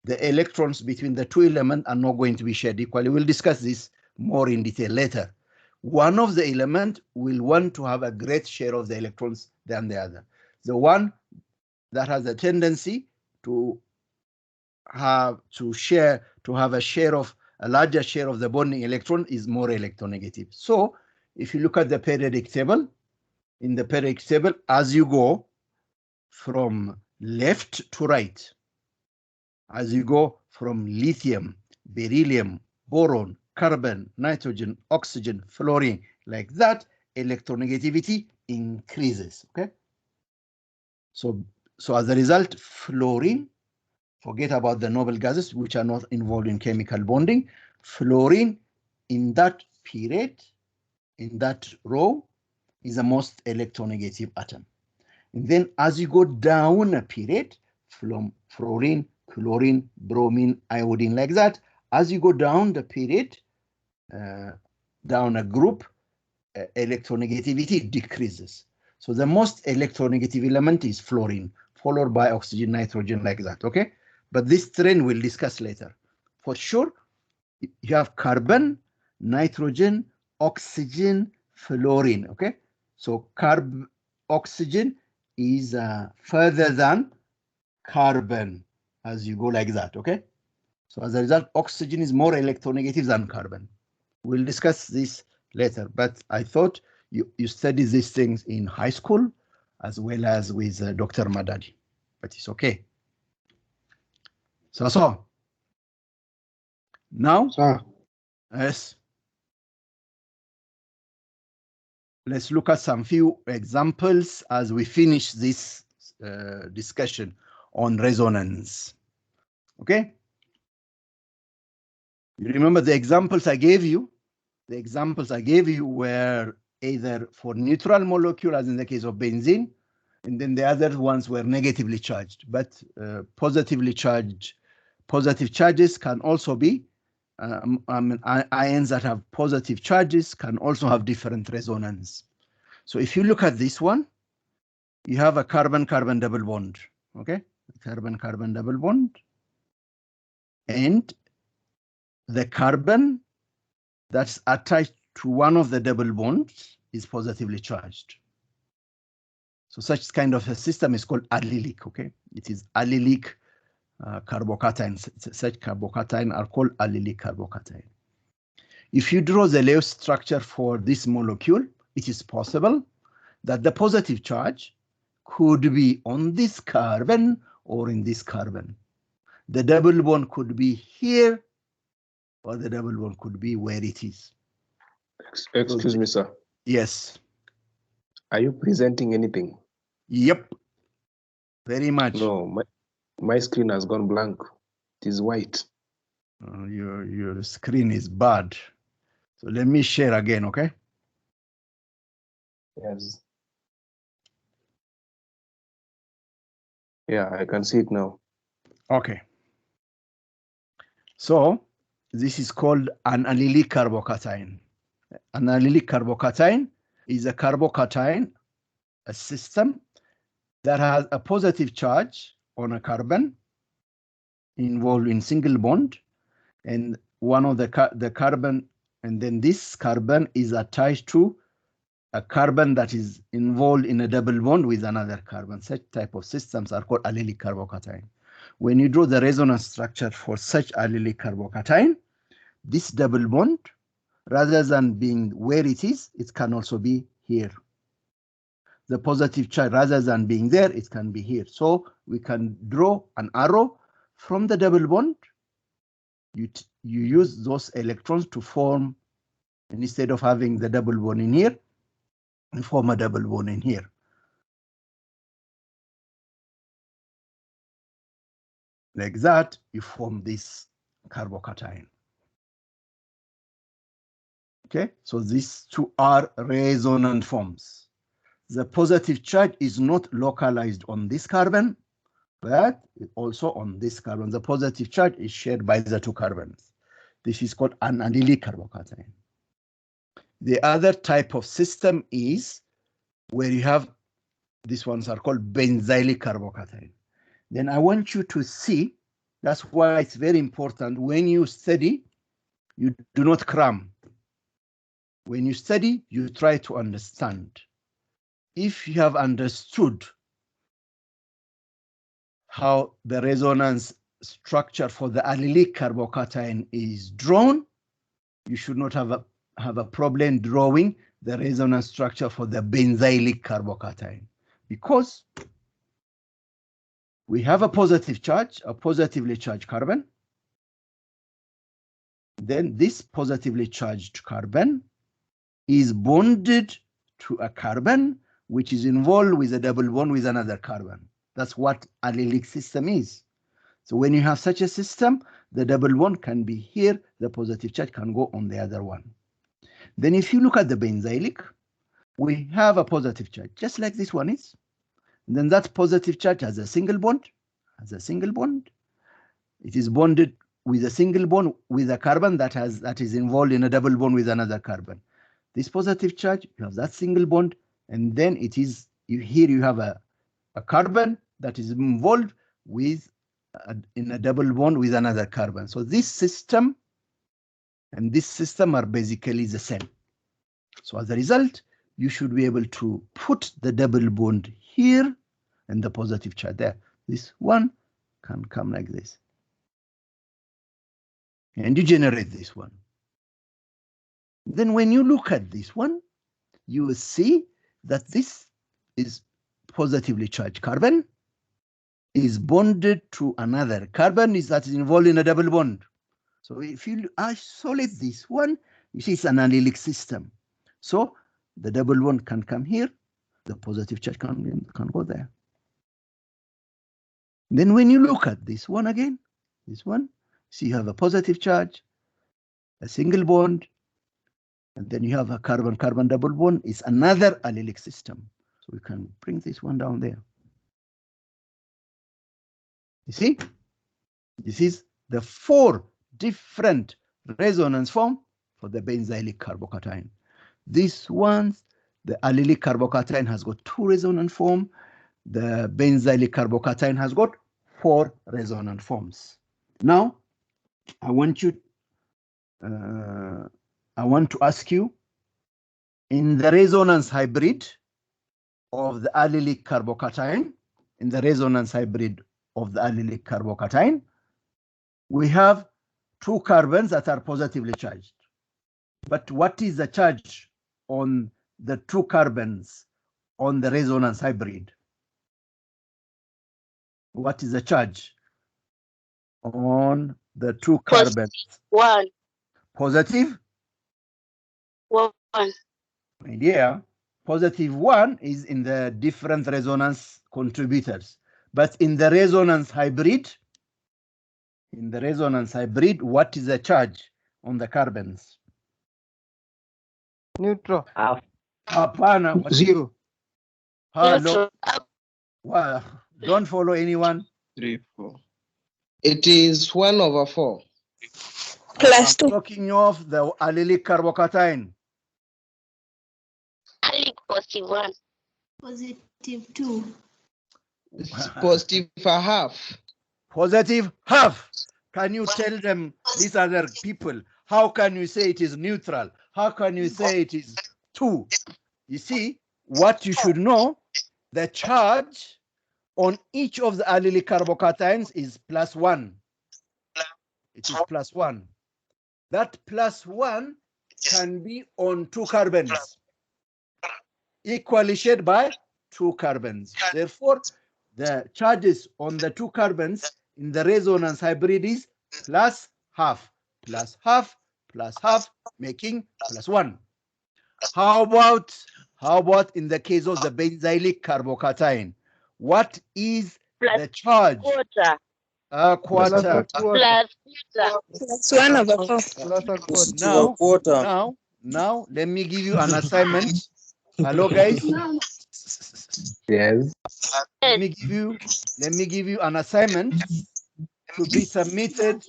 the electrons between the 2 elements are not going to be shared equally. We'll discuss this more in detail later. One of the elements will want to have a great share of the electrons than the other. The one that has a tendency to have a larger share of the bonding electron is more electronegative. So if you look at the periodic table, in the periodic table, as you go from left to right, as you go from lithium, beryllium, boron, carbon, nitrogen, oxygen, fluorine, like that, electronegativity increases. Okay. So as a result, fluorine, forget about the noble gases which are not involved in chemical bonding. Fluorine in that period, in that row, is the most electronegative atom. And then as you go down a period from fluorine, chlorine, bromine, iodine, like that, as you go down the period, down a group, electronegativity decreases. So the most electronegative element is fluorine, followed by oxygen, nitrogen, like that, okay? But this trend we'll discuss later. For sure, you have carbon, nitrogen, oxygen, fluorine, okay? So oxygen is further than carbon as you go like that, okay? So as a result, oxygen is more electronegative than carbon. We'll discuss this later, but I thought you studied these things in high school as well as with Dr. Madadi, but it's okay. So now, yes, let's look at some few examples as we finish this discussion on resonance. Okay? You remember the examples I gave you? The examples I gave you were either for neutral molecule, as in the case of benzene, and then the other ones were negatively charged. But positive charges can also be, ions that have positive charges can also have different resonance. So if you look at this one, you have a carbon-carbon double bond, okay? Carbon-carbon double bond. And the carbon that's attached to one of the double bonds is positively charged. So such kind of a system is called allylic, okay? It is allylic carbocation. Such carbocation are called allylic carbocation. If you draw the layout structure for this molecule, it is possible that the positive charge could be on this carbon or in this carbon. The double bond could be here, or the double bond could be where it is. Excuse me, sir. Yes. Are you presenting anything? Yep. Very much. No, my screen has gone blank. It is white. Your screen is bad. So let me share again, okay? Yes. Yeah, I can see it now. Okay. So this is called an allylic carbocation. An allylic carbocation is a carbocation, a system that has a positive charge on a carbon involved in single bond, and one of the carbon, and then this carbon is attached to a carbon that is involved in a double bond with another carbon. Such type of systems are called allylic carbocation. When you draw the resonance structure for such allylic carbocation, this double bond, rather than being where it is, it can also be here. The positive charge, rather than being there, it can be here. So we can draw an arrow from the double bond. You use those electrons to form, and instead of having the double bond in here, you form a double bond in here. Like that, you form this carbocation. Okay, so these two are resonant forms. The positive charge is not localized on this carbon, but also on this carbon. The positive charge is shared by the two carbons. This is called an allylic carbocation. The other type of system is where you have, these ones are called benzylic carbocation. Then I want you to see, that's why it's very important when you study, you do not cram. When you study, you try to understand. If you have understood how the resonance structure for the allylic carbocation is drawn, you should not have a problem drawing the resonance structure for the benzylic carbocation, because we have a positive charge, a positively charged carbon. Then this positively charged carbon is bonded to a carbon which is involved with a double bond with another carbon. That's what allylic system is. So when you have such a system, the double bond can be here, the positive charge can go on the other one. Then if you look at the benzylic, we have a positive charge, just like this one is. And then that positive charge has a single bond, It is bonded with a single bond with a carbon that is involved in a double bond with another carbon. This positive charge, you have that single bond, and then it is, here you have a carbon that is involved with in a double bond with another carbon. So this system and this system are basically the same. So as a result, you should be able to put the double bond here and the positive charge there. This one can come like this. And you generate this one. Then when you look at this one, you will see that this is positively charged carbon, is bonded to another carbon that is involved in a double bond. So if you isolate this one, you see it's an allylic system. So the double bond can come here, the positive charge can go there. Then when you look at this one again, this one, see you have a positive charge, a single bond, And then you have a carbon-carbon double bond. It's another allylic system. So we can bring this one down there. You see? This is the 4 different resonance form for the benzylic carbocation. This one, the allylic carbocation has got 2 resonance form. The benzylic carbocation has got 4 resonance forms. Now, I want to ask you, in the resonance hybrid of the allylic carbocation, we have 2 carbons that are positively charged. But what is the charge on the 2 carbons on the resonance hybrid? What is the charge on the 2 carbons? 1. Positive? 1. My dear, positive 1 is in the different resonance contributors. But in the resonance hybrid, what is the charge on the carbons? Neutral. Half. Hapana. What is- 0. Hello. Neutral. Well, don't follow anyone. 3, 4. It is 1/4. Plus 2. Talking of the allylic carbocation. Allylic positive 1. Positive 2. It's positive for half. Positive half. Can you tell them, these other people, how can you say it is neutral? How can you say it is 2? You see, what you should know, the charge on each of the allylic carbocations is +1. It is +1. That +1 can be on 2 carbons, equally shared by 2 carbons. Therefore, the charges on the 2 carbons in the resonance hybrid is +half, +half, +half, making +1. How about in the case of the benzylic carbocation? What is the charge? Quarter. A quarter. Plus 1/4. Now, let me give you an assignment. Hello, guys. Yes. Let me give you an assignment to be submitted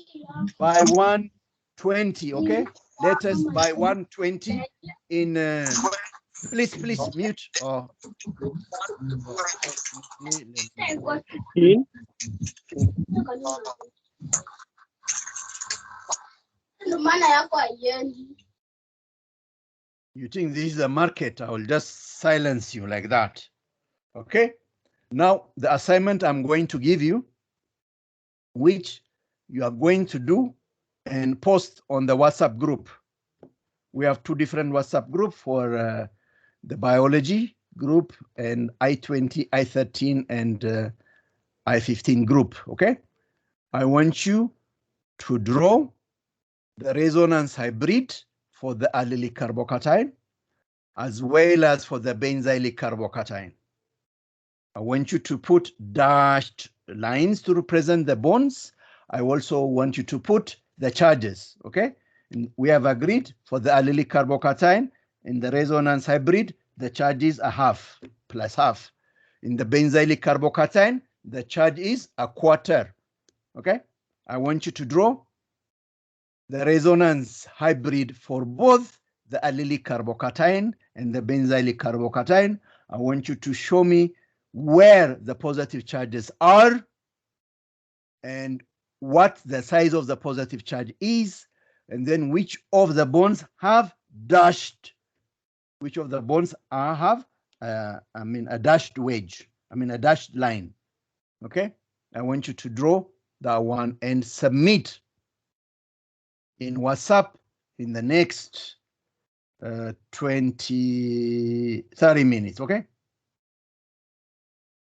by 1:20. Okay, letters by 1:20 in. Please mute. Oh. You think this is a market? I will just silence you like that. Okay. Now, the assignment I'm going to give you, which you are going to do and post on the WhatsApp group. We have 2 different WhatsApp groups for the biology group and I-20, I-13, and I-15 group. Okay. I want you to draw the resonance hybrid for the allylic carbocation as well as for the benzylic carbocation. I want you to put dashed lines to represent the bonds. I also want you to put the charges, okay? And we have agreed for the allylic carbocation in the resonance hybrid, the charges are half plus half. In the benzylic carbocation, the charge is a quarter, okay? I want you to draw the resonance hybrid for both the allylic carbocation and the benzylic carbocation. I want you to show me where the positive charges are and what the size of the positive charge is, and then which of the bonds have dashed, which of the bonds have a dashed wedge, a dashed line. Okay, I want you to draw that one and submit in WhatsApp in the next 30 minutes. Okay.